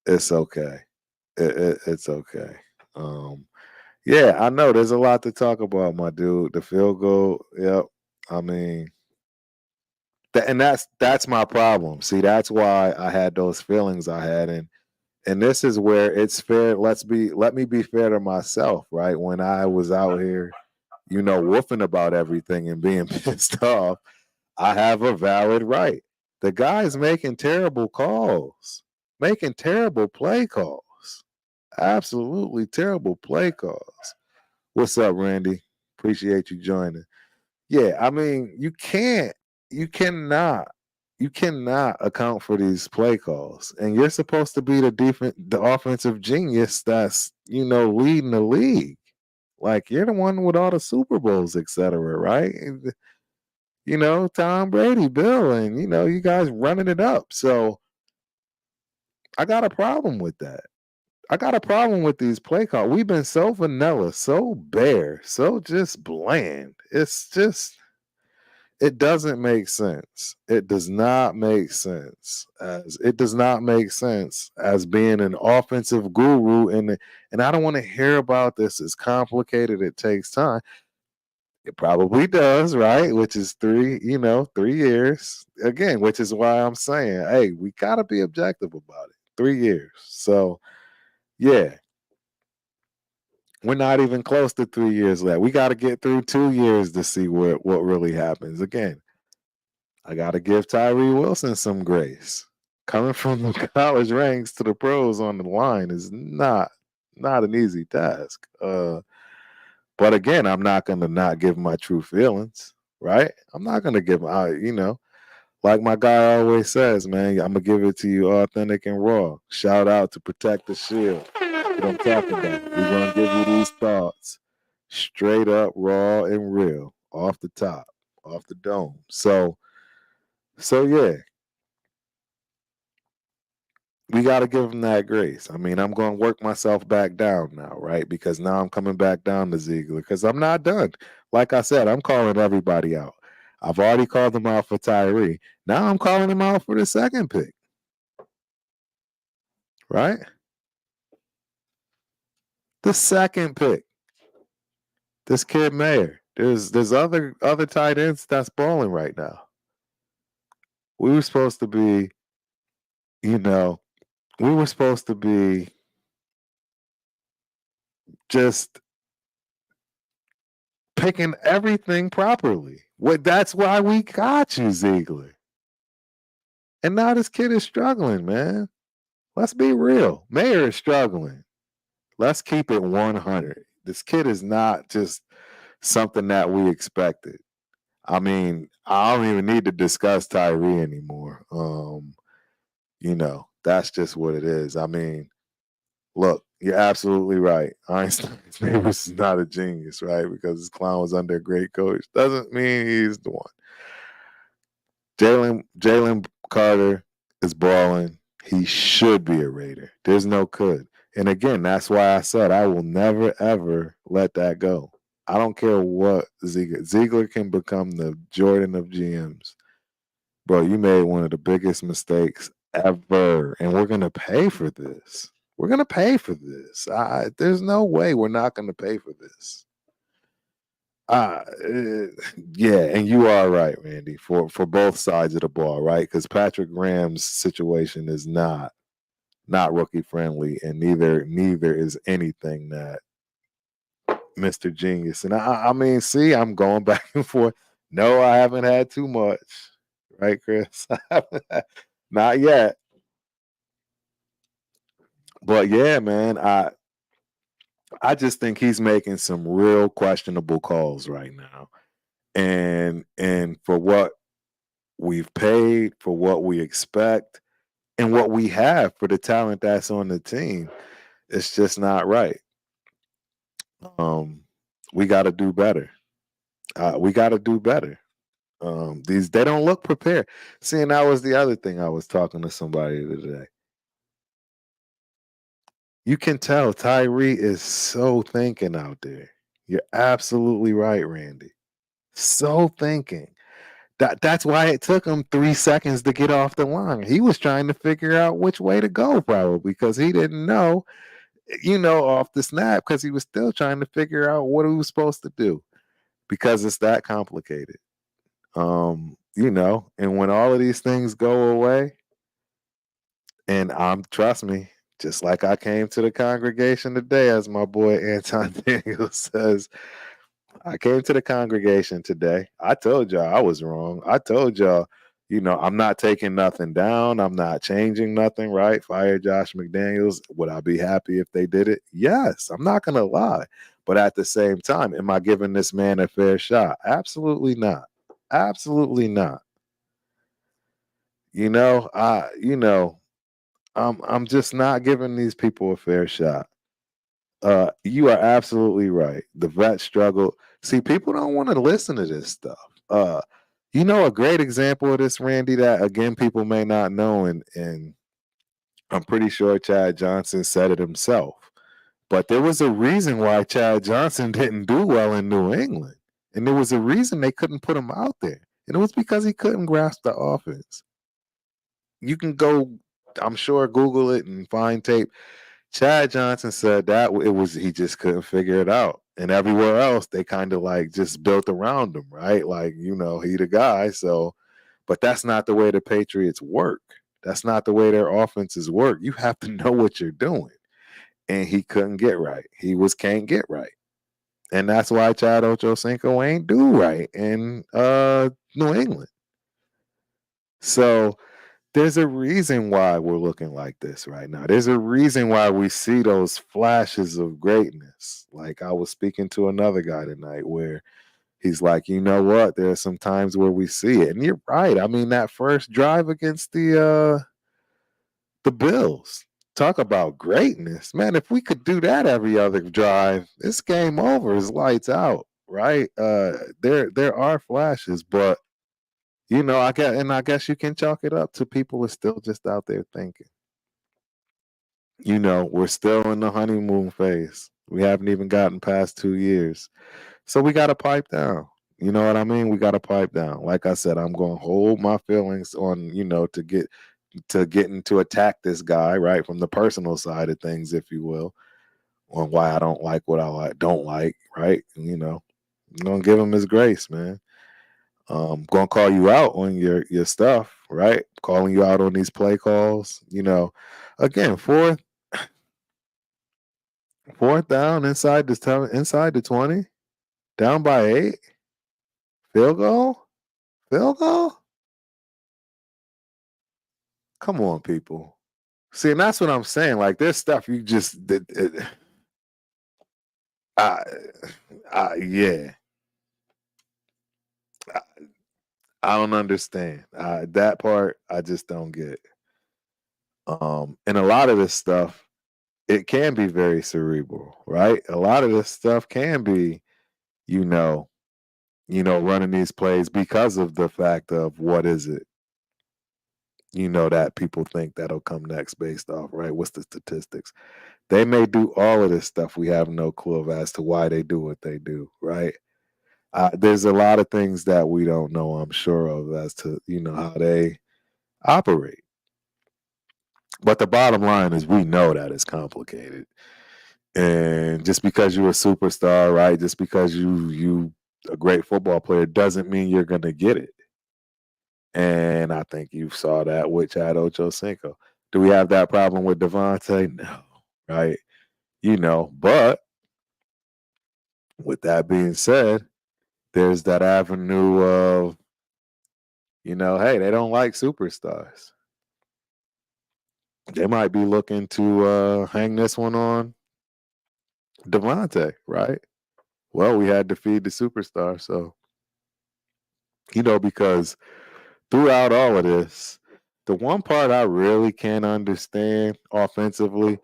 It's okay. It's okay. Um, yeah, I know. There's a lot to talk about, my dude. The field goal. Yep. I mean, and that's my problem. See, that's why I had those feelings I had, and this is where it's fair. Let me be fair to myself, right? When I was out here, woofing about everything and being pissed off, I have a valid right. The guy's making terrible calls, making terrible play calls, absolutely terrible play calls. What's up, Randy? Appreciate you joining. Yeah, I mean, you cannot, you cannot account for these play calls, and you're supposed to be the offensive genius that's leading the league. Like you're the one with all the Super Bowls, etc. Right? Tom Brady, Bill, and you guys running it up. So I got a problem with that. I got a problem with these play calls. We've been so vanilla, so bare, so just bland. It's just it doesn't make sense. It does not make sense. As it does not make sense as being an offensive guru, and I don't want to hear about this. It's complicated. It takes time. It probably does, right? Which is 3 years again. Which is why I'm saying, hey, we gotta be objective about it. 3 years. So yeah, we're not even close to 3 years left. We got to get through 2 years to see what really happens. Again, I got to give Tyree Wilson some grace. Coming from the college ranks to the pros on the line is not an easy task. But again, I'm not going to not give my true feelings, right? I'm not going to give like my guy always says, man, I'm gonna give it to you authentic and raw. Shout out to Protect the Shield. What I'm talking about. We're gonna give you these thoughts straight up, raw and real, off the top, off the dome. So yeah, we got to give him that grace. I mean, I'm going to work myself back down now, right? Because now I'm coming back down to Ziegler because I'm not done. Like I said, I'm calling everybody out. I've already called him out for Tyree. Now I'm calling him out for the second pick, right? The second pick, this kid Mayer. There's other tight ends that's balling right now. We were supposed to be, you know, we were supposed to be just picking everything properly. That's why we got you, Ziegler. And now this kid is struggling, man. Let's be real. Mayer is struggling. Let's keep it 100. This kid is not just something that we expected. I mean, I don't even need to discuss Tyree anymore. That's just what it is. I mean, look, you're absolutely right. Einstein's neighbors is not a genius, right? Because his clown was under a great coach. Doesn't mean he's the one. Jalen Carter is balling. He should be a Raider. There's no could. And again, that's why I said I will never ever let that go. I don't care what Ziegler can become the Jordan of GMs. Bro, you made one of the biggest mistakes ever, and we're gonna pay for this. We're gonna pay for this. There's no way we're not gonna pay for this. Uh, eh, yeah, and you are right, Randy, for both sides of the ball, right? Because Patrick Graham's situation is not rookie friendly, and neither is anything that Mr. Genius. And I mean, see, I'm going back and forth. No, I haven't had too much, right, Chris? Not yet. But yeah, man, I just think he's making some real questionable calls right now. And for what we've paid, for what we expect, and what we have for the talent that's on the team, it's just not right. Um, we got to do better. We got to do better. These they don't look prepared. See, and that was the other thing I was talking to somebody today. You can tell Tyree is so thinking out there. You're absolutely right, Randy. So thinking. That's why it took him 3 seconds to get off the line. He was trying to figure out which way to go, probably because he didn't know, off the snap, because he was still trying to figure out what he was supposed to do because it's that complicated. And when all of these things go away, and trust me, just like I came to the congregation today, as my boy Anton Daniels says, I came to the congregation today. I told y'all I was wrong. I told y'all, I'm not taking nothing down. I'm not changing nothing, right? Fire Josh McDaniels. Would I be happy if they did it? Yes. I'm not going to lie. But at the same time, am I giving this man a fair shot? Absolutely not. Absolutely not. I'm just not giving these people a fair shot. You are absolutely right. The vet struggle. See, people don't want to listen to this stuff. A great example of this, Randy, that again people may not know, and I'm pretty sure Chad Johnson said it himself. But there was a reason why Chad Johnson didn't do well in New England. And there was a reason they couldn't put him out there. And it was because he couldn't grasp the offense. You can go, I'm sure, Google it and find tape. Chad Johnson said that it was he just couldn't figure it out. And everywhere else, they kind of like just built around him, right? Like, he the guy. So, but that's not the way the Patriots work. That's not the way their offenses work. You have to know what you're doing. And he couldn't get right. He was can't get right. And that's why Chad Ochocinco ain't do right in New England. So there's a reason why we're looking like this right now. There's a reason why we see those flashes of greatness. Like I was speaking to another guy tonight where he's like, you know what? There are some times where we see it. And you're right. I mean, that first drive against the Bills. Talk about greatness. Man, if we could do that every other drive, this game over is lights out, right? There are flashes, but I guess you can chalk it up to people are still just out there thinking. We're still in the honeymoon phase. We haven't even gotten past 2 years. So we gotta pipe down. You know what I mean? We gotta pipe down. Like I said, I'm gonna hold my feelings on, to attack this guy, right? From the personal side of things, if you will, on why I don't like what don't like, right? I'm gonna give him his grace, man. Gonna call you out on your stuff, right? Calling you out on these play calls. Again, fourth down inside the 20, down by 8, field goal, field goal. Come on, people. See, and that's what I'm saying. Like, there's stuff you just I, yeah. I, I don't understand that part. I just don't get. And a lot of this stuff, it can be very cerebral, right? A lot of this stuff can be, you know, running these plays because of the fact of what is it, that people think that'll come next based off, right? What's the statistics? They may do all of this stuff. We have no clue of as to why they do what they do, right? There's a lot of things that we don't know, I'm sure of, as to, how they operate. But the bottom line is we know that it's complicated. And just because you're a superstar, right? Just because you a great football player doesn't mean you're gonna get it. And I think you saw that with Chad Ochocinco. Do we have that problem with Devontae? No, right? But with that being said, there's that avenue of, hey, they don't like superstars. They might be looking to hang this one on Devontae, right? Well, we had to feed the superstar, so because throughout all of this, the one part I really can't understand offensively,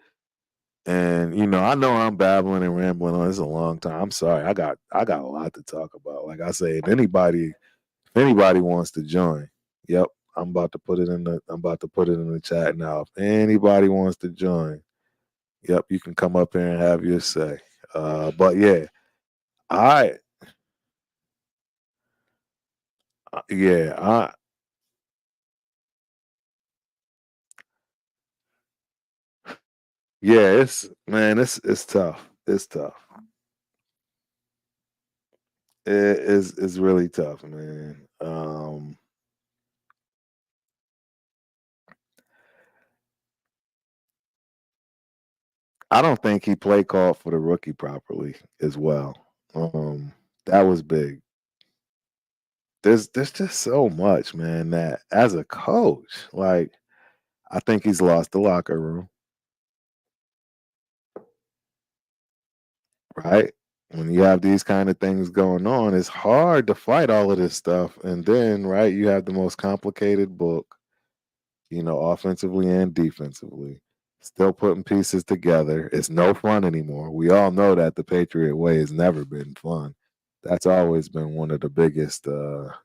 and I know I'm babbling and rambling on this a long time. I'm sorry. I got a lot to talk about. Like I said, if anybody wants to join, yep, I'm about to put it in the chat now. If anybody wants to join, yep, you can come up here and have your say. But yeah, I yeah, yeah, it's tough. It's tough. It's really tough, man. I don't think he play called for the rookie properly as well. That was big. There's just so much, man, that as a coach, like I think he's lost the locker room, right? When you have these kind of things going on, it's hard to fight all of this stuff. And then, right, you have the most complicated book, offensively and defensively. Still putting pieces together. It's no fun anymore. We all know that the Patriot way has never been fun. That's always been one of the biggest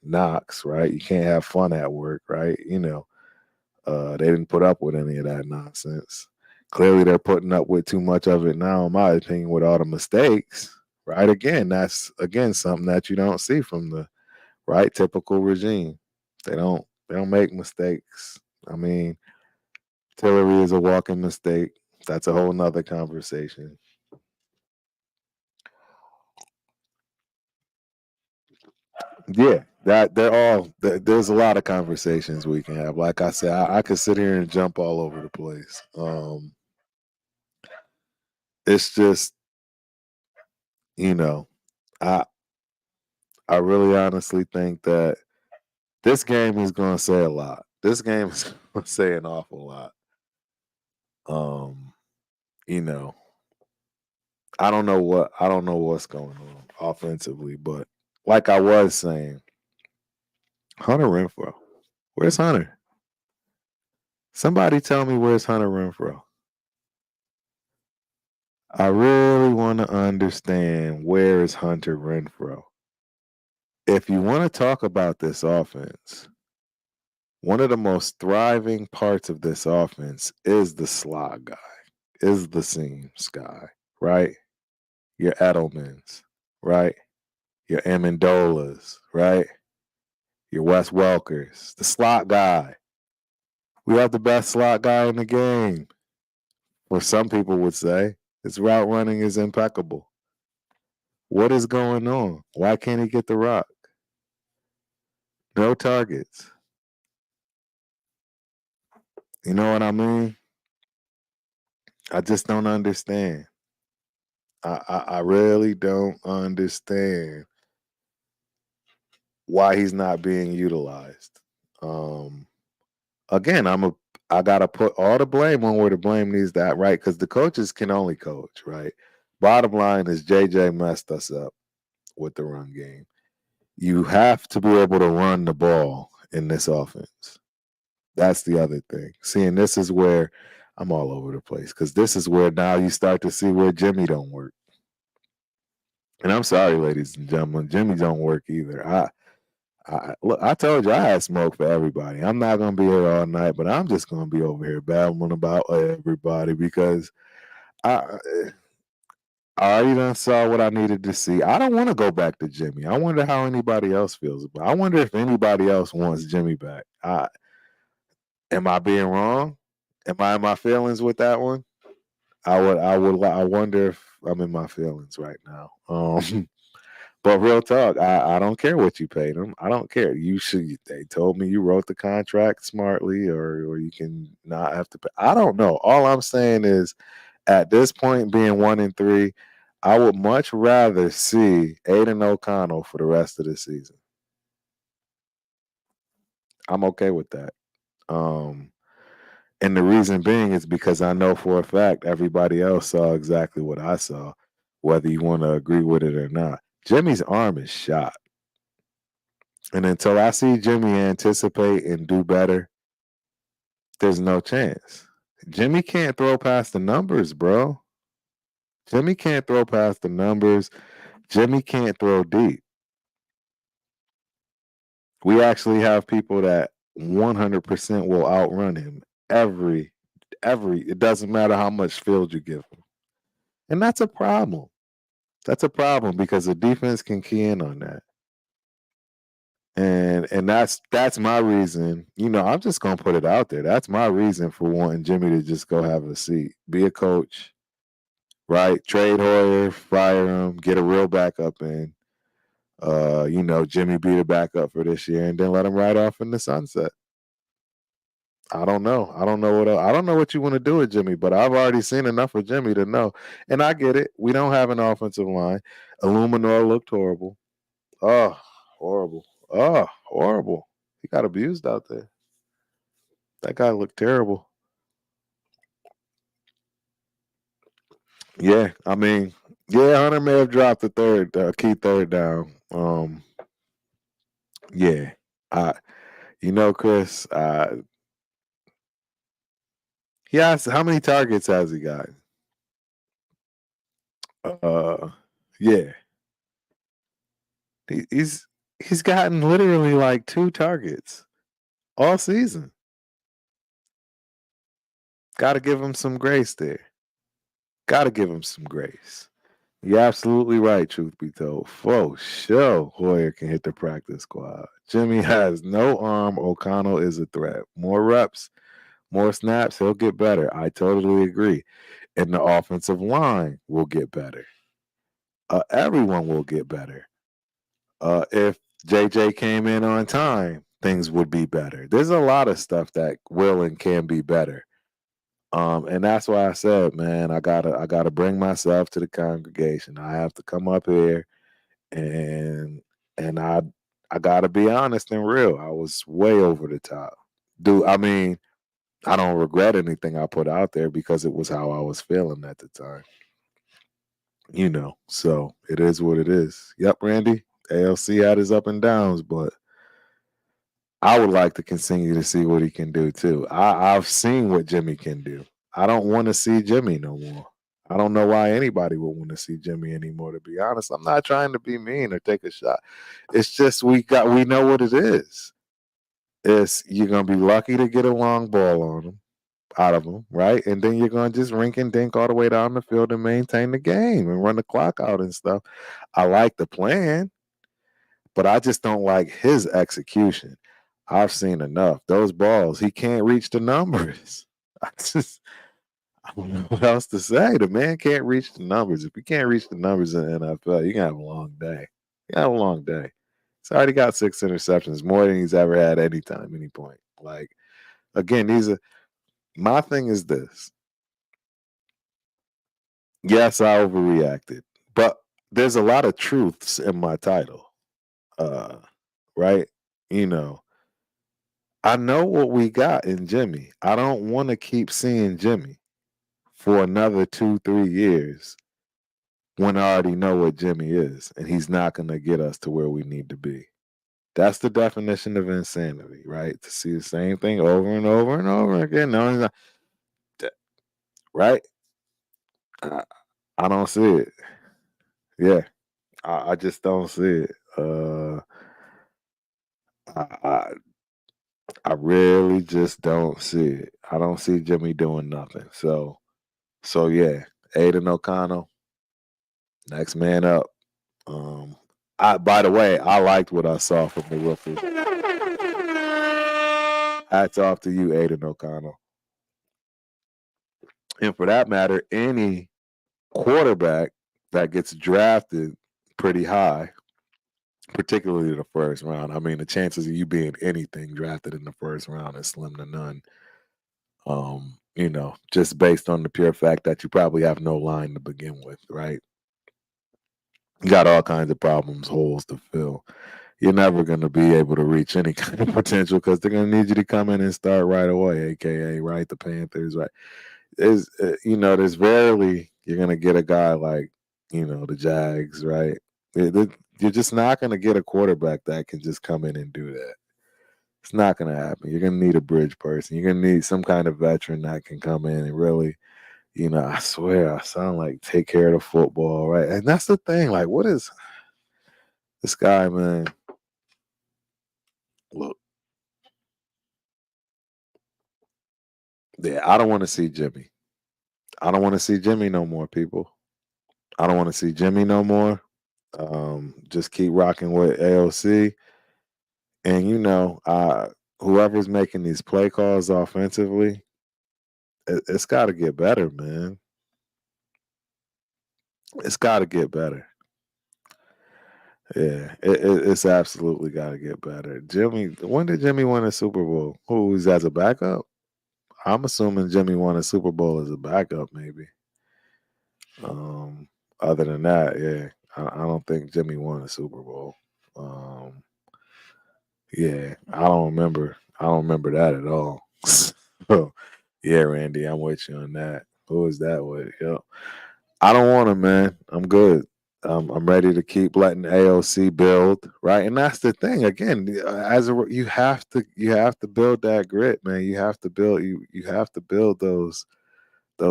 knocks, right? You can't have fun at work, right? They didn't put up with any of that nonsense. Clearly, they're putting up with too much of it now, in my opinion, with all the mistakes. Right? Again, that's again something that you don't see from the right typical regime. They don't make mistakes. I mean, Tillery is a walking mistake. That's a whole nother conversation. Yeah, that they're all. There's a lot of conversations we can have. Like I said, I could sit here and jump all over the place. It's just you know, I I really honestly think that this game is going to say a lot. This game is going to say an awful lot. Um, you know, I don't know what's going on offensively, but like I was saying, Hunter Renfro, where's Hunter? Somebody tell me where's Hunter Renfro. I really want to understand where is Hunter Renfro. If you want to talk about this offense, one of the most thriving parts of this offense is the slot guy, is the seams guy, right? Your Edelmans, right? Your Amendolas, right? Your Wes Welkers, the slot guy. We have the best slot guy in the game. Or some people would say his route running is impeccable. What is going on? Why can't he get the rock? No targets. You know what I mean? I just don't understand. I really don't understand why he's not being utilized. Um, Again, I gotta put all the blame on where the blame needs that right because the coaches can only coach, right? Bottom line is JJ messed us up with the run game. You have to be able to run the ball in this offense. That's the other thing. Seeing this is where I'm all over the place because this is where now you start to see where Jimmy don't work. And I'm sorry, ladies and gentlemen, Jimmy don't work either. Look, I told you I had smoke for everybody. I'm not gonna be here all night, but I'm just gonna be over here babbling about everybody because I I already done saw what I needed to see. I don't want to go back to Jimmy. I wonder how anybody else feels about. I wonder if anybody else wants Jimmy back. Am I being wrong? Am I in my feelings with that one? I wonder if I'm in my feelings right now. But real talk, I don't care what you paid him. I don't care. You should. They told me you wrote the contract smartly, or you can not have to pay. I don't know. All I'm saying is, at this point, being 1-3, I would much rather see Aiden O'Connell for the rest of the season. I'm okay with that. Um, and the reason being is because I know for a fact everybody else saw exactly what I saw, whether you want to agree with it or not. Jimmy's arm is shot. And until I see Jimmy anticipate and do better, there's no chance. Jimmy can't throw past the numbers, bro. Jimmy can't throw past the numbers. Jimmy can't throw deep. We actually have people that 100% will outrun him every it doesn't matter how much field you give him. And that's a problem. That's a problem because the defense can key in on that. And that's my reason. I'm just gonna put it out there. That's my reason for wanting Jimmy to just go have a seat, be a coach, right? Trade Hoyer, fire him, get a real backup in. Jimmy be the backup for this year, and then let him ride off in the sunset. I don't know. I don't know what you want to do with Jimmy, but I've already seen enough of Jimmy to know. And I get it. We don't have an offensive line. Illuminor looked horrible. Oh, horrible. Oh, horrible. He got abused out there. That guy looked terrible. Yeah, I mean, yeah, Hunter may have dropped the key third down. Yeah, I, Chris, he has how many targets has he got? Uh, yeah, he's gotten literally like 2 targets all season. Got to give him some grace there. Got to give him some grace. You're absolutely right, truth be told. For sure, Hoyer can hit the practice squad. Jimmy has no arm. O'Connell is a threat. More reps, more snaps, he'll get better. I totally agree. And the offensive line will get better. Everyone will get better. If JJ came in on time, things would be better. There's a lot of stuff that will and can be better. And that's why I said, man, I gotta bring myself to the congregation. I have to come up here and and I gotta be honest and real. I was way over the top. I mean, I don't regret anything I put out there because it was how I was feeling at the time. So it is what it is. Yep, Randy. ALC had his up and downs, but I would like to continue to see what he can do too. I've seen what Jimmy can do. I don't want to see Jimmy no more. I don't know why anybody would want to see Jimmy anymore, to be honest. I'm not trying to be mean or take a shot. It's just we know what it is. It's you're gonna be lucky to get a long ball on him out of him, right? And then you're gonna just rink and dink all the way down the field and maintain the game and run the clock out and stuff. I like the plan, but I just don't like his execution. I've seen enough. Those balls, he can't reach the numbers. I just I don't know what else to say. The man can't reach the numbers. If he can't reach the numbers in the NFL, you're gonna have a long day. You have a long day. He's already got 6 interceptions, more than he's ever had any time, any point. Like again, my thing is this. Yes, I overreacted, but there's a lot of truths in my title. Uh, right? You know, I know what we got in Jimmy. I don't want to keep seeing Jimmy for another 2, 3 years when I already know what Jimmy is, and he's not going to get us to where we need to be. That's the definition of insanity, right? To see the same thing over and over and over again. No, he's not, right? I, I don't see it. Yeah, I just don't see it. I, I I really just don't see it. I don't see Jimmy doing nothing. So yeah, Aiden O'Connell, next man up. I by the way, I liked what I saw from the rookie. Hats off to you, Aiden O'Connell. And for that matter, any quarterback that gets drafted pretty high, particularly the first round. I mean, the chances of you being anything drafted in the first round is slim to none. Just based on the pure fact that you probably have no line to begin with, right? You got all kinds of problems, holes to fill. You're never going to be able to reach any kind of potential because they're going to need you to come in and start right away, aka right the Panthers, right? There's rarely you're going to get a guy like the Jags, right? You're just not going to get a quarterback that can just come in and do that. It's not going to happen. You're going to need a bridge person. You're going to need some kind of veteran that can come in and really, I swear, I sound like take care of the football, right? And that's the thing. Like, what is this guy, man? Look, yeah, I don't want to see Jimmy. I don't want to see Jimmy no more, people. I don't want to see Jimmy no more. Just keep rocking with AOC. And whoever's making these play calls offensively, it's got to get better, man. It's got to get better. Yeah, it's absolutely got to get better. Jimmy, when did Jimmy win a Super Bowl? Who's as a backup? I'm assuming Jimmy won a Super Bowl as a backup, maybe. Other than that, yeah, I don't think Jimmy won a Super Bowl. Yeah, I don't remember. I don't remember that at all. So, yeah, Randy, I'm with you on that. Who is that with? Yep. I don't want him, man. I'm good. I'm ready to keep letting AOC build, right? And that's the thing. Again, you have to build that grit, man. You have to build those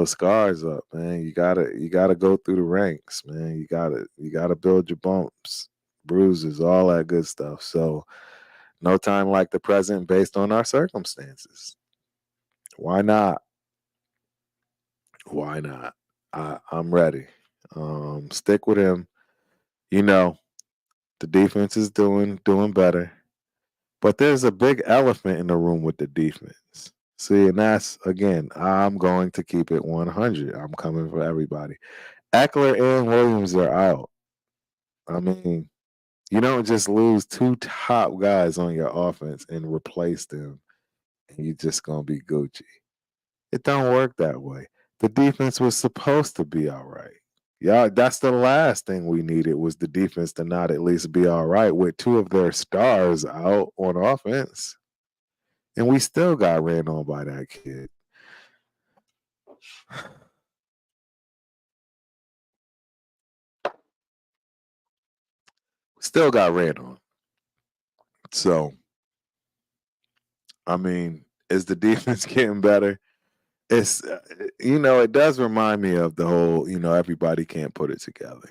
scars up, man. You gotta go through the ranks, man. You gotta build your bumps, bruises, all that good stuff. So no time like the present based on our circumstances. Why not? Why not? I'm ready. Stick with him. You know, the defense is doing better. But there's a big elephant in the room with the defense. See, and that's again, I'm going to keep it 100. I'm coming for everybody. Eckler and Williams are out. I mean, you don't just lose two top guys on your offense and replace them, and you're just gonna be Gucci. It don't work that way. The defense was supposed to be all right. Yeah, that's the last thing we needed was the defense to not at least be all right with two of their stars out on offense. And we still got ran on by that kid. Still got ran on. So, I mean, is the defense getting better? It's, it does remind me of the whole, everybody can't put it together.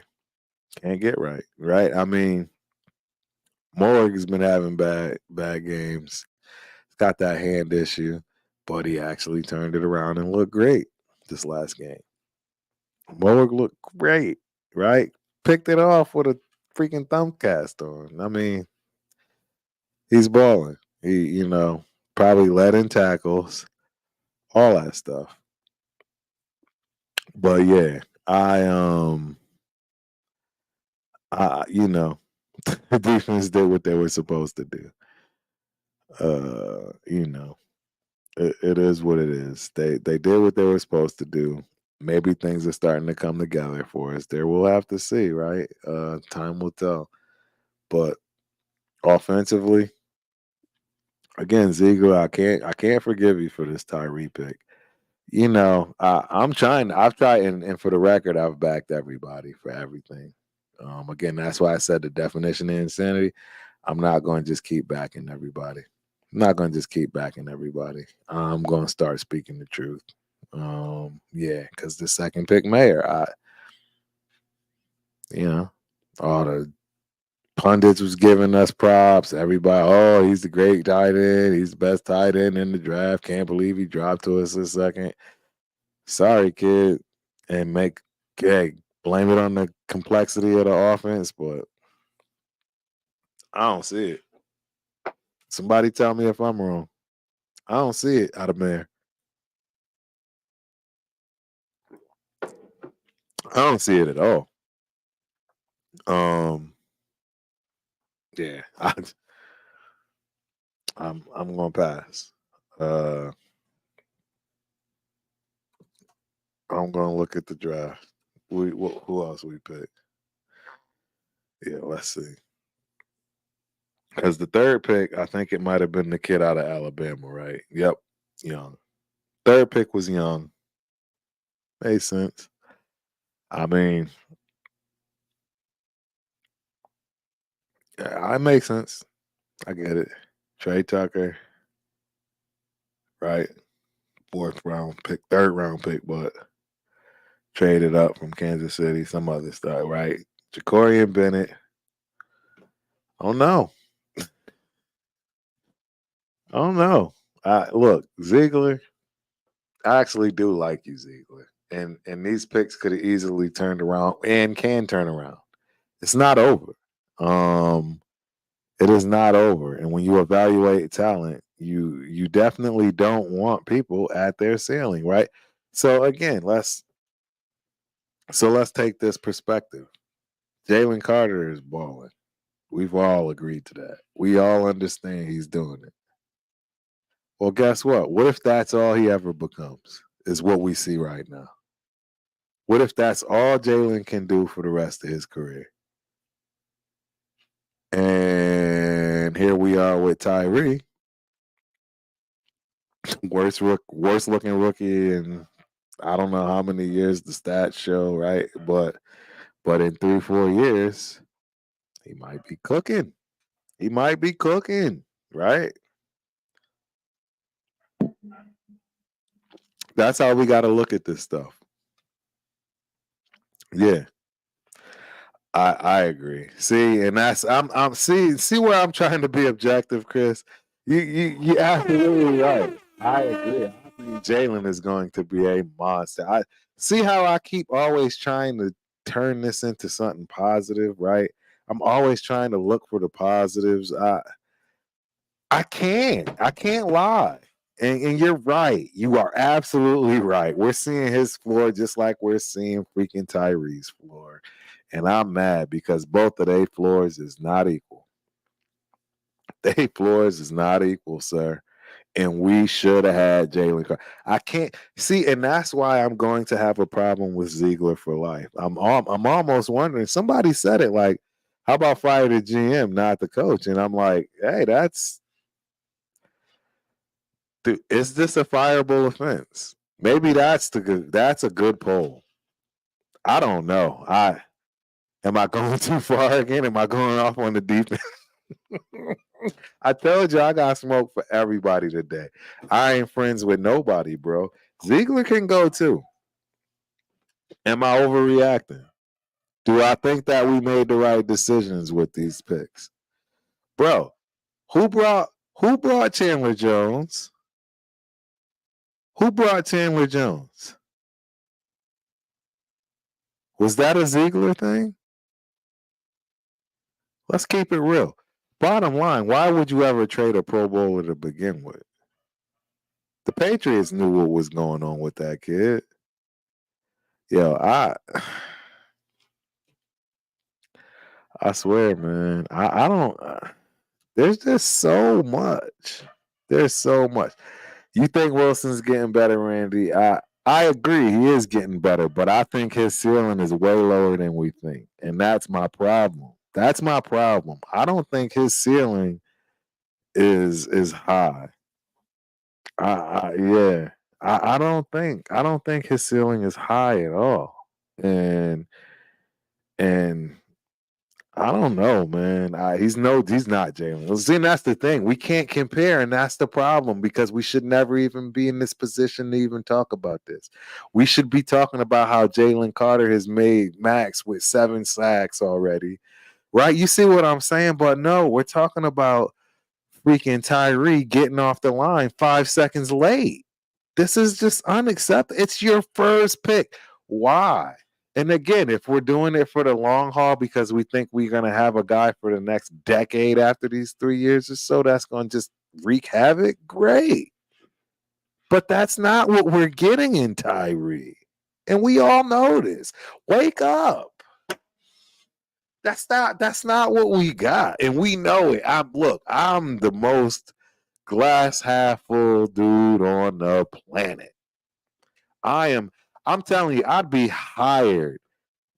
Can't get right, right? I mean, Morg's been having bad games. He's got that hand issue, but he actually turned it around and looked great this last game. Morg looked great, right? Picked it off with a freaking thumb cast on. I mean, he's balling. He, probably led in tackles, all that stuff. But yeah, the defense did what they were supposed to do. It is what it is. They did what they were supposed to do. Maybe things are starting to come together for us. There, we'll have to see, right? Time will tell. But offensively, again, Ziegler, I can't forgive you for this Tyree pick. I'm trying. I've tried, and for the record, I've backed everybody for everything. Again, that's why I said the definition of insanity. I'm not going to just keep backing everybody. I'm not going to just keep backing everybody. I'm going to start speaking the truth. Yeah, because the second pick, Mayor, you know, all the pundits was giving us props. Everybody, oh, he's the great tight end. He's the best tight end in the draft. Can't believe he dropped to us this second. Sorry, kid, and blame it on the complexity of the offense, but I don't see it. Somebody tell me if I'm wrong. I don't see it out of Mayor. I don't see it at all. Um, yeah, I'm gonna pass. Uh, I'm gonna look at the draft. Who else we pick? Yeah, let's see. Because the third pick, I think it might have been the kid out of Alabama, right? Yep, Young. Third pick was Young. Made sense. I mean, yeah, I make sense. I get it. Trey Tucker, right? Fourth round pick, third round pick, but traded up from Kansas City, some other stuff, right? Jacorian Bennett. Oh no. Oh no. Look, Ziegler, I actually do like you, Ziegler. And these picks could have easily turned around and can turn around. It's not over. Um, it is not over. And when you evaluate talent, you definitely don't want people at their ceiling, right? So again, let's take this perspective. Jalen Carter is balling. We've all agreed to that. We all understand he's doing it. Well, guess what? What if that's all he ever becomes? Is what we see right now. What if that's all Jalen can do for the rest of his career? And here we are with Tyree, worst looking rookie in I don't know how many years the stats show, right? But in 3-4 years, he might be cooking. He might be cooking, right? That's how we got to look at this stuff. Yeah, I agree. See, and that's I'm see where I'm trying to be objective, Chris. You absolutely right. I agree. Jalen is going to be a monster. I see how I keep always trying to turn this into something positive, right? I'm always trying to look for the positives. I can't lie. And you're right. You are absolutely right. We're seeing his floor just like we're seeing freaking Tyree's floor. And I'm mad because both of their floors is not equal. Their floors is not equal, sir. And we should have had Jalen Carter. I can't see, and that's why I'm going to have a problem with Ziegler for life. I'm almost wondering. Somebody said it like, "How about fire the GM, not the coach?" And I'm like, "Hey, dude, is this a fireable offense? Maybe that's a good poll. I don't know. I am I going too far again? Am I going off on the defense? I told you I got smoke for everybody today. I ain't friends with nobody, bro. Ziegler can go too. Am I overreacting? Do I think that we made the right decisions with these picks? Bro, who brought Chandler Jones? Who brought Chandler Jones? Was that a Ziegler thing? Let's keep it real. Bottom line, why would you ever trade a Pro Bowler to begin with? The Patriots knew what was going on with that kid. Yo, I swear, man, I don't. There's just so much. There's so much. You think Wilson's getting better, Randy? I agree, he is getting better, but I think his ceiling is way lower than we think, and that's my problem. That's my problem. I don't think his ceiling is high. Yeah, I don't think his ceiling is high at all, and and I don't know, man. He's not Jalen. Well, see, and that's the thing. We can't compare, and that's the problem because we should never even be in this position to even talk about this. We should be talking about how Jalen Carter has made Max with 7 sacks already, right? You see what I'm saying? But no, we're talking about freaking Tyree getting off the line 5 seconds late. This is just unacceptable. It's your first pick. Why? And again, if we're doing it for the long haul because we think we're going to have a guy for the next decade after these 3 years or so, that's going to just wreak havoc. Great. But that's not what we're getting in Tyree. And we all know this. Wake up. That's not what we got. And we know it. I'm the most glass half full dude on the planet. I'm telling you, I'd be hired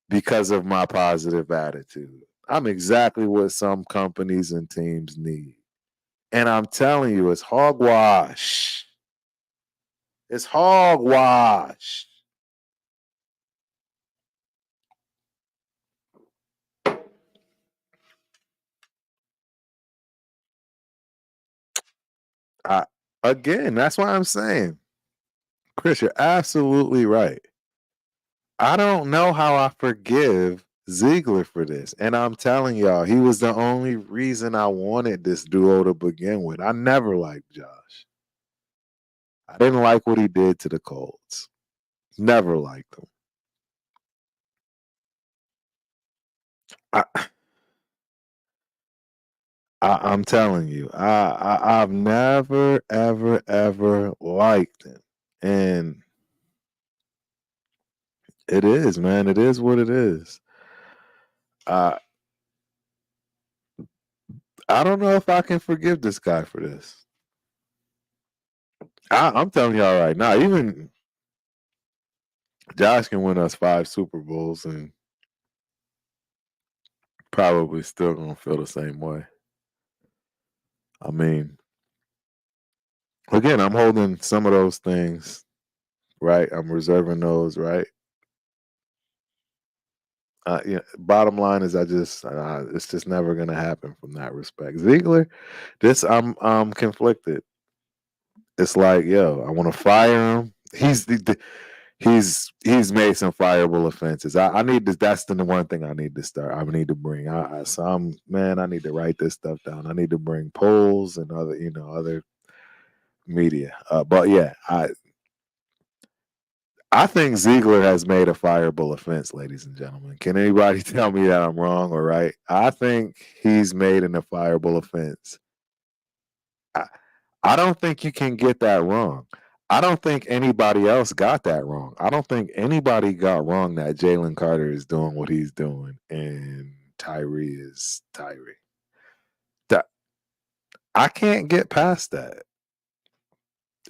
because of my positive attitude. I'm exactly what some companies and teams need. And I'm telling you, it's hogwash. It's hogwash. I, again, that's why I'm saying, Chris, you're absolutely right. I don't know how I forgive Ziegler for this. And I'm telling y'all, he was the only reason I wanted this duo to begin with. I never liked Josh. I didn't like what he did to the Colts. Never liked him. I, I'm telling you, I've never, ever, ever liked him. And it is, man. It is what it is. Uh, I don't know if I can forgive this guy for this. I'm telling y'all right now, even Josh can win us 5 Super Bowls and probably still gonna feel the same way. I mean, again, I'm holding some of those things, right? I'm reserving those, right? Bottom line is, it's just never gonna happen from that respect. Ziegler, I'm conflicted. It's like, yo, I want to fire him. He's made some fireable offenses. I need to. That's the one thing I need to start. I need to bring. I need to write this stuff down. I need to bring polls and other media. But yeah, I think Ziegler has made a fireable offense, ladies and gentlemen. Can anybody tell me that I'm wrong or right? I think he's made an a fireable offense. I, I don't think you can get that wrong. I don't think anybody else got that wrong. I don't think anybody got wrong that Jalen Carter is doing what he's doing and Tyree is Tyree. That I can't get past that.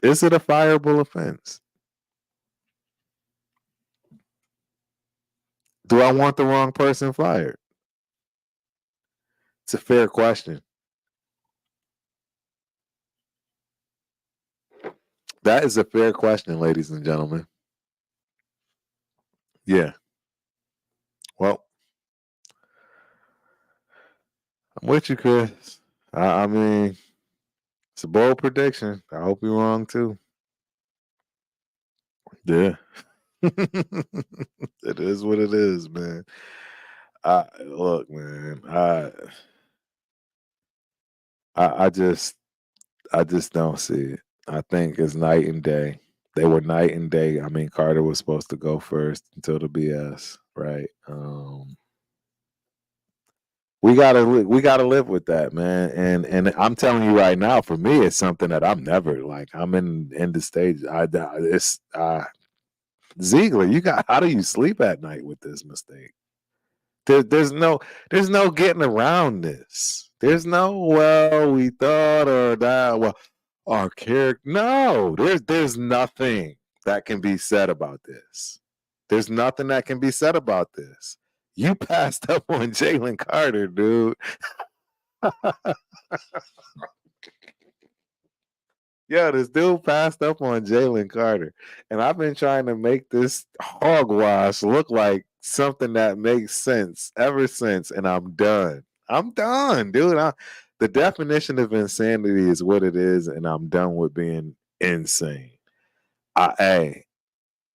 Is it a fireable offense? Do I want the wrong person fired? It's a fair question. That is a fair question, ladies and gentlemen. Yeah. Well, I'm with you, Chris. I mean, it's a bold prediction. I hope you're wrong too. Yeah. It is what it is, man. Look, man. I just don't see it. I think it's night and day. They were night and day. I mean, Carter was supposed to go first until the BS, right? We gotta live with that, man. And I'm telling you right now, for me, it's something that I'm never like. I'm in the stage. It's Ziegler. You got how do you sleep at night with this mistake? There's no getting around this. There's no well we thought or that well our character. No, there's nothing that can be said about this. There's nothing that can be said about this. You passed up on Jalen Carter, dude. Yeah, this dude passed up on Jalen Carter. And I've been trying to make this hogwash look like something that makes sense ever since, and I'm done. I'm done, dude. The definition of insanity is what it is, and I'm done with being insane. Hey,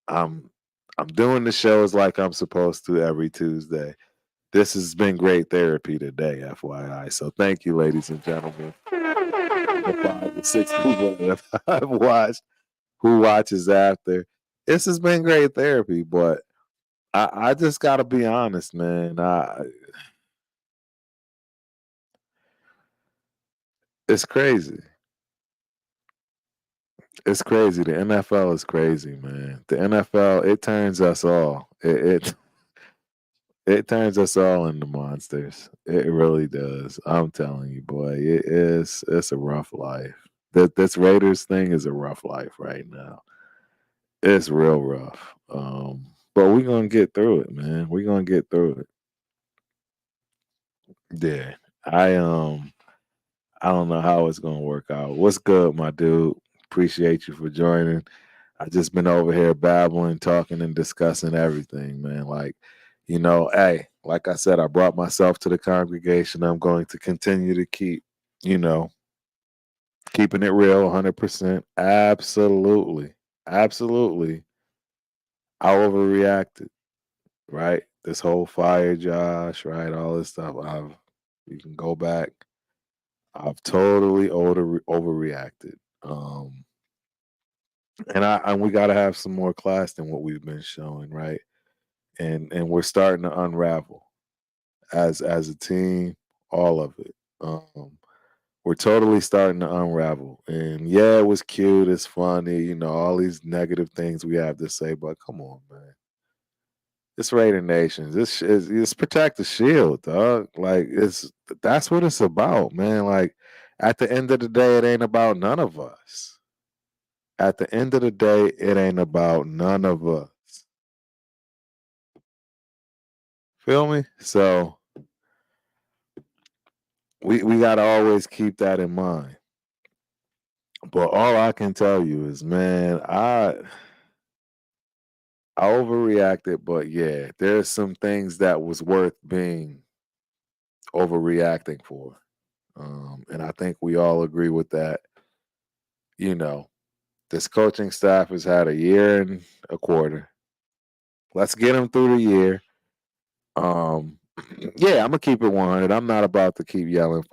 I'm I'm doing the shows like I'm supposed to every Tuesday. This has been great therapy today, FYI. So thank you, ladies and gentlemen. The 5 to 6 people that I've watched, who watches after. This has been great therapy, but I just gotta be honest, man. It's crazy. It's crazy. The NFL is crazy, man. The NFL, it turns us all. It turns us all into monsters. It really does. I'm telling you, boy, it's a rough life. This Raiders thing is a rough life right now. It's real rough. But we're gonna get through it, man. We're gonna get through it. Yeah. I don't know how it's gonna work out. What's good, my dude? Appreciate you for joining. I just been over here babbling, talking, and discussing everything, man. Like, hey, like I said, I brought myself to the congregation. I'm going to continue to keep, you know, keeping it real 100%. Absolutely. Absolutely. I overreacted, right? This whole fire Josh, right? All this stuff. You can go back. I've totally overreacted. And we got to have some more class than what we've been showing, right? And we're starting to unravel as a team, all of it. We're totally starting to unravel. And yeah, it was cute, it's funny, all these negative things we have to say, but come on, man. It's Raider Nation. This is it's protect the shield, dog. Like that's what it's about, man. Like at the end of the day, it ain't about none of us. At the end of the day, it ain't about none of us. Feel me? So we gotta always keep that in mind. But all I can tell you is, man, I overreacted, but yeah, there's some things that was worth being overreacting for. And I think we all agree with that. You know, this coaching staff has had a year and a quarter. Let's get them through the year. Um, yeah, I'm gonna keep it 100. I'm not about to keep yelling.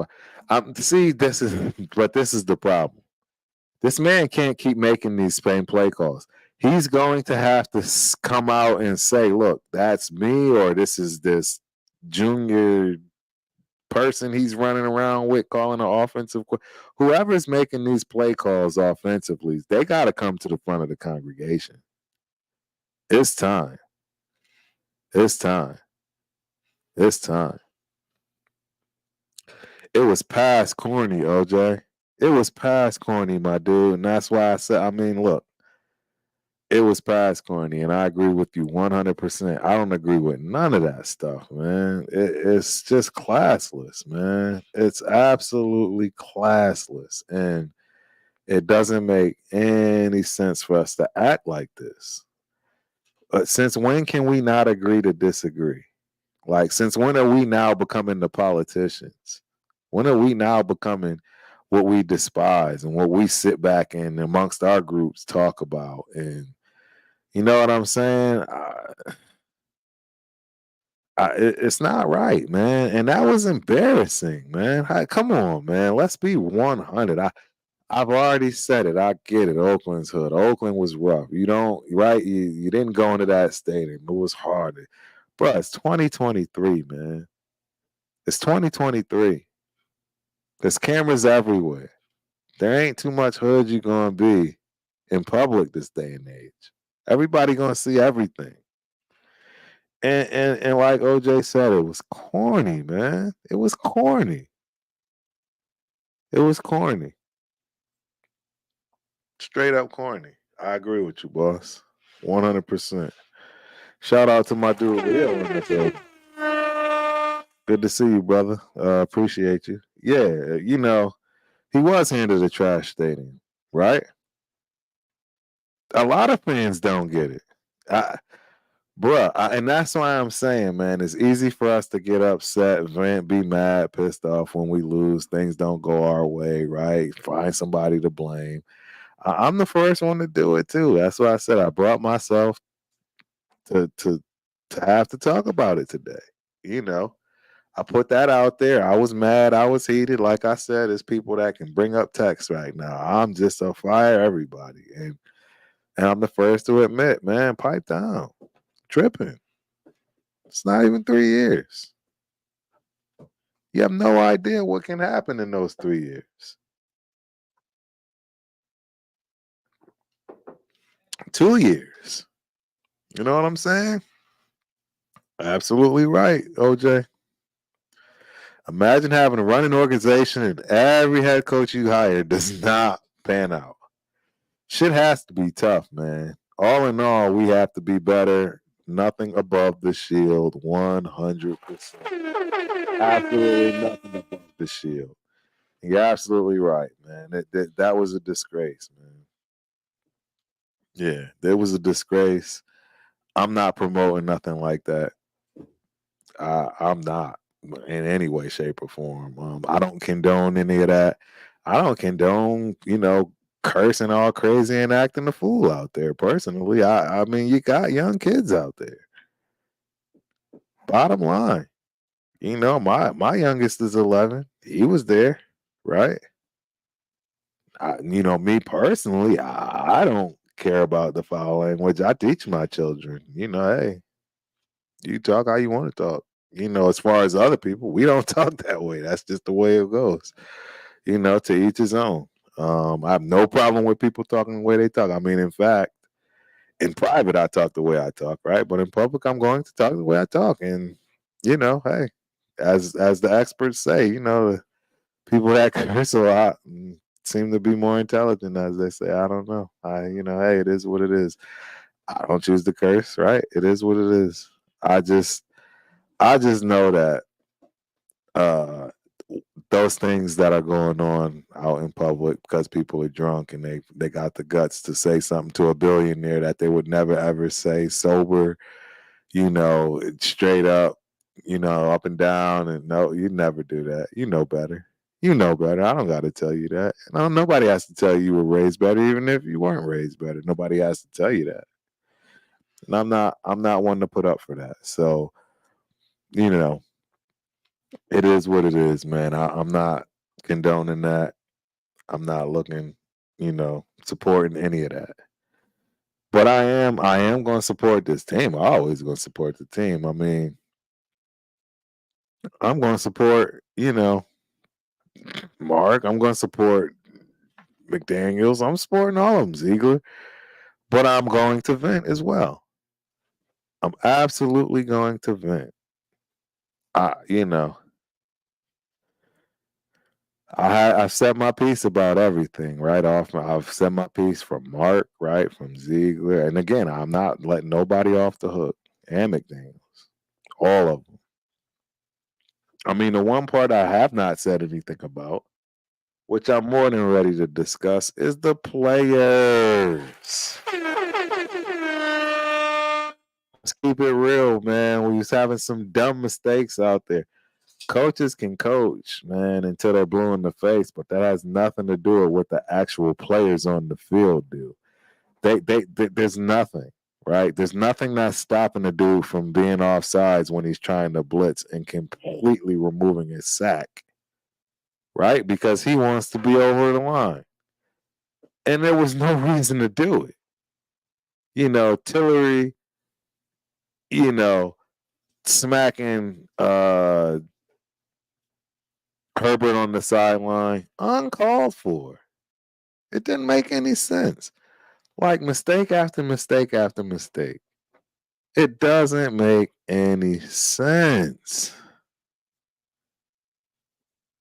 See, but this is the problem. This man can't keep making these same play calls. He's going to have to come out and say, look, that's me, or this is this junior person he's running around with calling an offensive. Whoever's making these play calls offensively, they got to come to the front of the congregation. It's time. It's time. It's time. It was past corny, OJ. It was past corny, my dude. And that's why I said, I mean, look, it was past corny. And I agree with you 100%. I don't agree with none of that stuff, man. It's just classless, man. It's absolutely classless. And it doesn't make any sense for us to act like this. But since when can we not agree to disagree? Like, since when are we now becoming the politicians? When are we now becoming what we despise and what we sit back and amongst our groups talk about? And you know what I'm saying? It's not right, man. And that was embarrassing, man. Come on, man. Let's be 100. I've already said it. I get it. Oakland's hood. Oakland was rough. You don't, right? You didn't go into that stadium. It was hard. Bro, it's 2023, man. It's 2023. There's cameras everywhere. There ain't too much hood you gonna be in public this day and age. Everybody gonna see everything. And like OJ said, it was corny, man. It was corny. It was corny. Straight up corny. I agree with you, boss. 100%. Shout out to my dude Leo in the building. Good to see you, brother. Appreciate you. Yeah, you know, he was handed a trash stadium, right? A lot of fans don't get it. And that's why I'm saying, man, it's easy for us to get upset, vent, be mad, pissed off when we lose. Things don't go our way, right? Find somebody to blame. I'm the first one to do it too. That's why I said I brought myself to have to talk about it today. You know, I put that out there. I was mad. I was heated. Like I said, there's people that can bring up text right now. I'm just a fire everybody, and I'm the first to admit, man, pipe down, tripping. It's not even 3 years. You have no idea what can happen in those 3 years. 2 years. You know what I'm saying? Absolutely right, OJ. Imagine having a running organization and every head coach you hire does not pan out. Shit has to be tough, man. All in all, we have to be better. Nothing above the shield, 100%. Absolutely nothing above the shield. You're absolutely right, man. That was a disgrace, man. Yeah, there was a disgrace. I'm not promoting nothing like that. I'm not in any way, shape, or form. I don't condone any of that. I don't condone, cursing all crazy and acting a fool out there. Personally, I mean, you got young kids out there. Bottom line, my youngest is 11. He was there, right? Me personally, I don't care about the foul language. I teach my children, hey, you talk how you want to talk. As far as other people, we don't talk that way. That's just the way it goes. To each his own. I have no problem with people talking the way they talk. I mean, in fact, in private, I talk the way I talk, right? But in public, I'm going to talk the way I talk. And, hey, as the experts say, people that curse a lot seem to be more intelligent, as they say. I don't know. Hey, it is what it is. I don't choose to curse, right? It is what it is. I just know that uh, those things that are going on out in public because people are drunk and they got the guts to say something to a billionaire that they would never ever say sober, straight up, up and down. And no, you never do that. You know better. You know better. I don't got to tell you that. No, nobody has to tell you were raised better, even if you weren't raised better. Nobody has to tell you that. And I'm not one to put up for that. So, you know, it is what it is, man. I'm not condoning that. I'm not looking, supporting any of that. But I am going to support this team. I always going to support the team. I mean, I'm going to support, Mark. I'm going to support McDaniels. I'm supporting all of them, Ziegler. But I'm going to vent as well. I'm absolutely going to vent. I, you know, I've said my piece about everything right off. I've said my piece from Mark, right, from Ziegler, and again, I'm not letting nobody off the hook. And McDaniels, all of them. I mean, the one part I have not said anything about, which I'm more than ready to discuss, is the players. Let's keep it real, man. We was having some dumb mistakes out there. Coaches can coach, man, until they're blue in the face, but that has nothing to do with what the actual players on the field do. There's nothing, right? There's nothing that's stopping the dude from being offsides when he's trying to blitz and completely removing his sack, right? Because he wants to be over the line. And there was no reason to do it. Tillery, you know, smacking Herbert on the sideline, uncalled for. It didn't make any sense. Like mistake after mistake after mistake. It doesn't make any sense.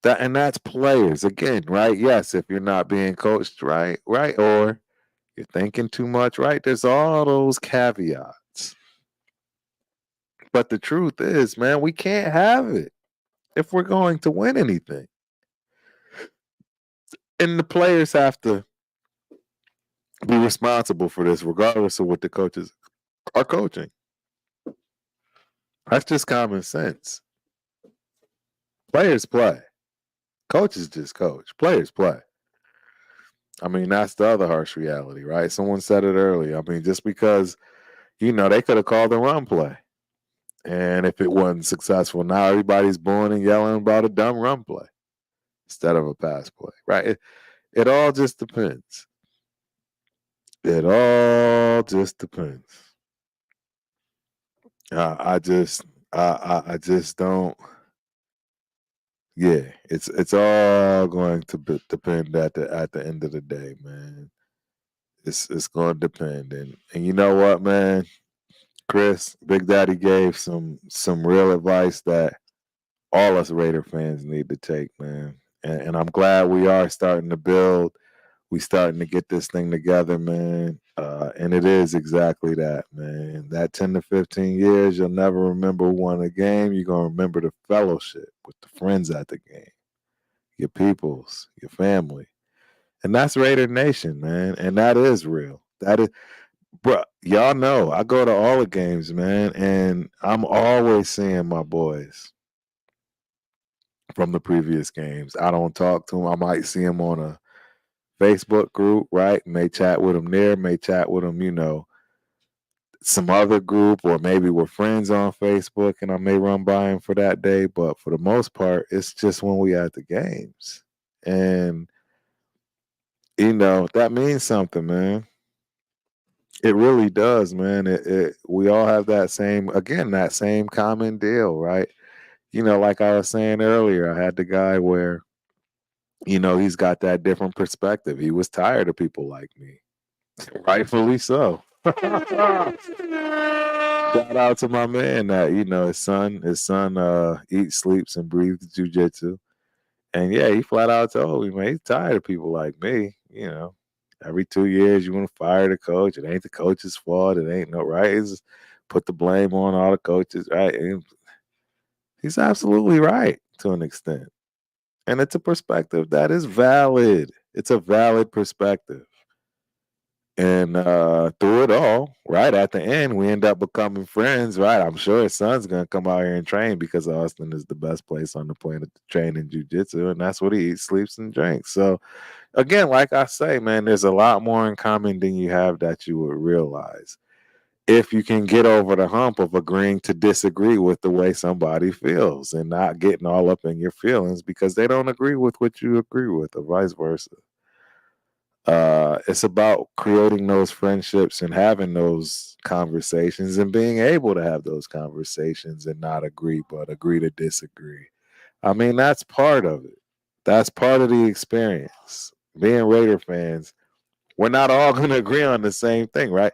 That's players again, right? Yes, if you're not being coached right, or you're thinking too much, right? There's all those caveats. But the truth is, man, we can't have it if we're going to win anything. And the players have to be responsible for this, regardless of what the coaches are coaching. That's just common sense. Players play. Coaches just coach. Players play. I mean, that's the other harsh reality, right? Someone said it earlier. I mean, just because, they could have called a run play. And if it wasn't successful, now everybody's booing and yelling about a dumb run play instead of a pass play, right? It all just depends. It all just depends. I just don't. Yeah, it's all going to depend at the end of the day, man. It's going to depend, and you know what, man, Chris, Big Daddy gave some real advice that all us Raider fans need to take, man. And I'm glad we are starting to build. We starting to get this thing together, man. And it is exactly that, man. That 10 to 15 years, you'll never remember who won a game. You're gonna remember the fellowship with the friends at the game, your peoples, your family. And that's Raider Nation, man. And that is real. That is, bro, y'all know I go to all the games, man, and I'm always seeing my boys from the previous games. I don't talk to them. I might see them on a Facebook group, right? May chat with them there, may chat with them, some other group, or maybe we're friends on Facebook and I may run by them for that day. But for the most part, it's just when we at the games. And, that means something, man. It really does, man. We all have that same common deal, right? Like I was saying earlier, I had the guy where, he's got that different perspective. He was tired of people like me. Rightfully so. Shout out to my man that, his son eats, sleeps, and breathes jujitsu. And yeah, he flat out told me, man, he's tired of people like me. Every 2 years you want to fire the coach. It ain't the coach's fault. It ain't no right. It's just put the blame on all the coaches, right? And he's absolutely right to an extent. And it's a perspective that is valid. It's a valid perspective. And through it all, right at the end, we end up becoming friends, right? I'm sure his son's gonna come out here and train because Austin is the best place on the planet to train in jiu-jitsu, and that's what he eats, sleeps, and drinks. So again, like I say, man, there's a lot more in common than you have that you would realize. If you can get over the hump of agreeing to disagree with the way somebody feels and not getting all up in your feelings because they don't agree with what you agree with, or vice versa. It's about creating those friendships and having those conversations and being able to have those conversations and not agree, but agree to disagree. I mean, that's part of it. That's part of the experience. Being Raider fans, we're not all going to agree on the same thing, right?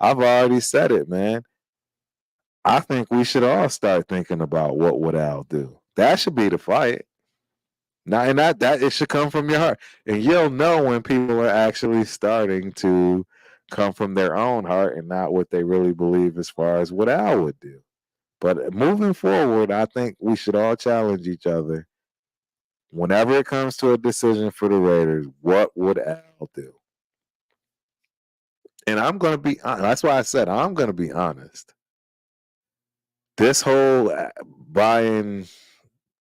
I've already said it, man. I think we should all start thinking about what would Al do. That should be the fight. Now, and that it should come from your heart, and you'll know when people are actually starting to come from their own heart and not what they really believe as far as what Al would do. But moving forward, I think we should all challenge each other. Whenever it comes to a decision for the Raiders, what would Al do? And I'm going to be honest. That's why I said I'm going to be honest. This whole buying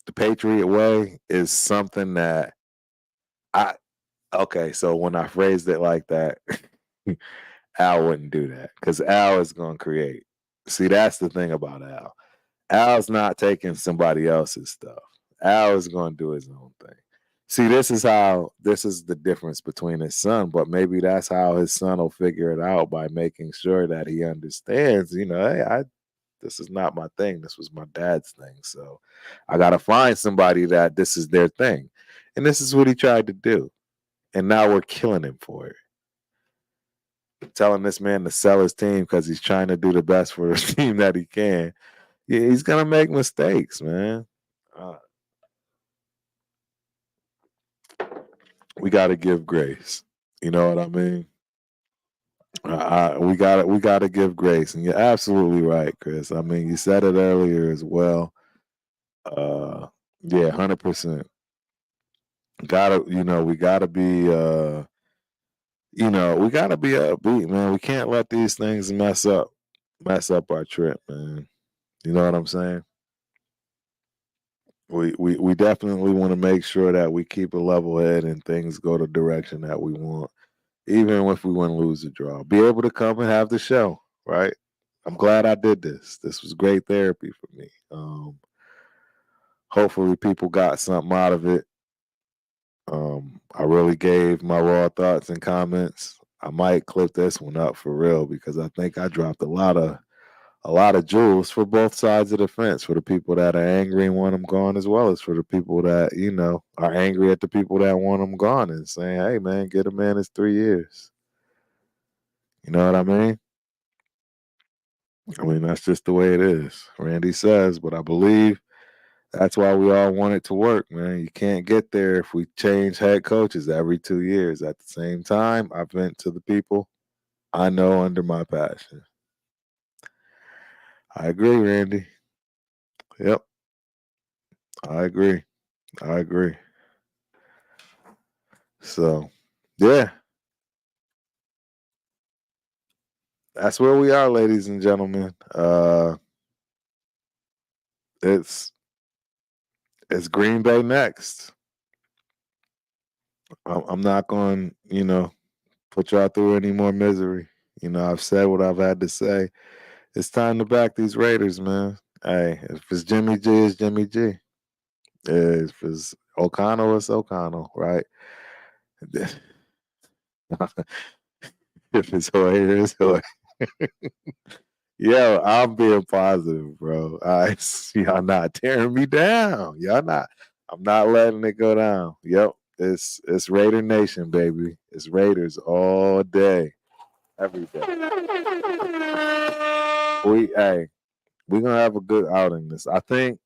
the Patriot way is something that I okay. So when I phrased it like that, Al wouldn't do that because Al is going to create. See, that's the thing about Al. Al's not taking somebody else's stuff. Al is going to do his own thing. See, this is the difference between his son, but maybe that's how his son will figure it out by making sure that he understands, hey, this is not my thing. This was my dad's thing. So I got to find somebody that this is their thing. And this is what he tried to do. And now we're killing him for it. Telling this man to sell his team because he's trying to do the best for the team that he can. Yeah, he's gonna make mistakes, man. Uh, we got to give grace. You know what I mean? We gotta give grace, and you're absolutely right, Chris. I mean, you said it earlier as well. Uh, yeah, 100%. We gotta be, we gotta be upbeat, man. We can't let these things mess up our trip, man. You know what I'm saying? We definitely want to make sure that we keep a level head and things go the direction that we want, even if we win, lose, or draw. Be able to come and have the show, right? I'm glad I did this. This was great therapy for me. Hopefully, people got something out of it. I really gave my raw thoughts and comments. I might clip this one up for real because I think I dropped a lot of jewels for both sides of the fence, for the people that are angry and want them gone, as well as for the people that are angry at the people that want them gone and saying, "Hey, man, get a man his 3 years." You know what I mean? I mean that's just the way it is. Randy says, but I believe that's why we all want it to work, man. You can't get there if we change head coaches every 2 years. At the same time, I vent to the people I know under my passion. I agree, Randy. Yep, I agree. I agree. So, yeah, that's where we are, ladies and gentlemen. It's it's Green Bay next. I'm not going, put y'all through any more misery. I've said what I've had to say. It's time to back these Raiders, man. Hey, if it's Jimmy G, it's Jimmy G. If it's O'Connell, it's O'Connell, right? If it's Hoyer, it's Hoyer. Yo, I'm being positive, bro. Y'all not tearing me down. Y'all not. I'm not letting it go down. Yep, it's Raider Nation, baby. It's Raiders all day, every day. We're gonna have a good outing. I think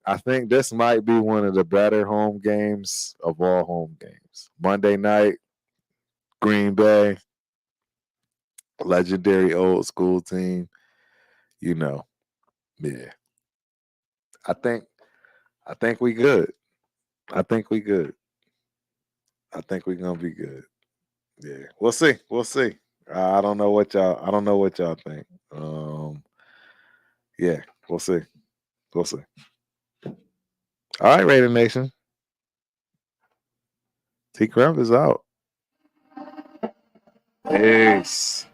this might be one of the better home games of all home games. Monday night, Green Bay, legendary old school team. You know, yeah. I think I think we good. I think we good. I think we're gonna be good. Yeah, we'll see. We'll see. I don't know what y'all. I don't know what y'all think. Yeah, we'll see. We'll see. All right, Raider Nation. T. Crump is out. Peace.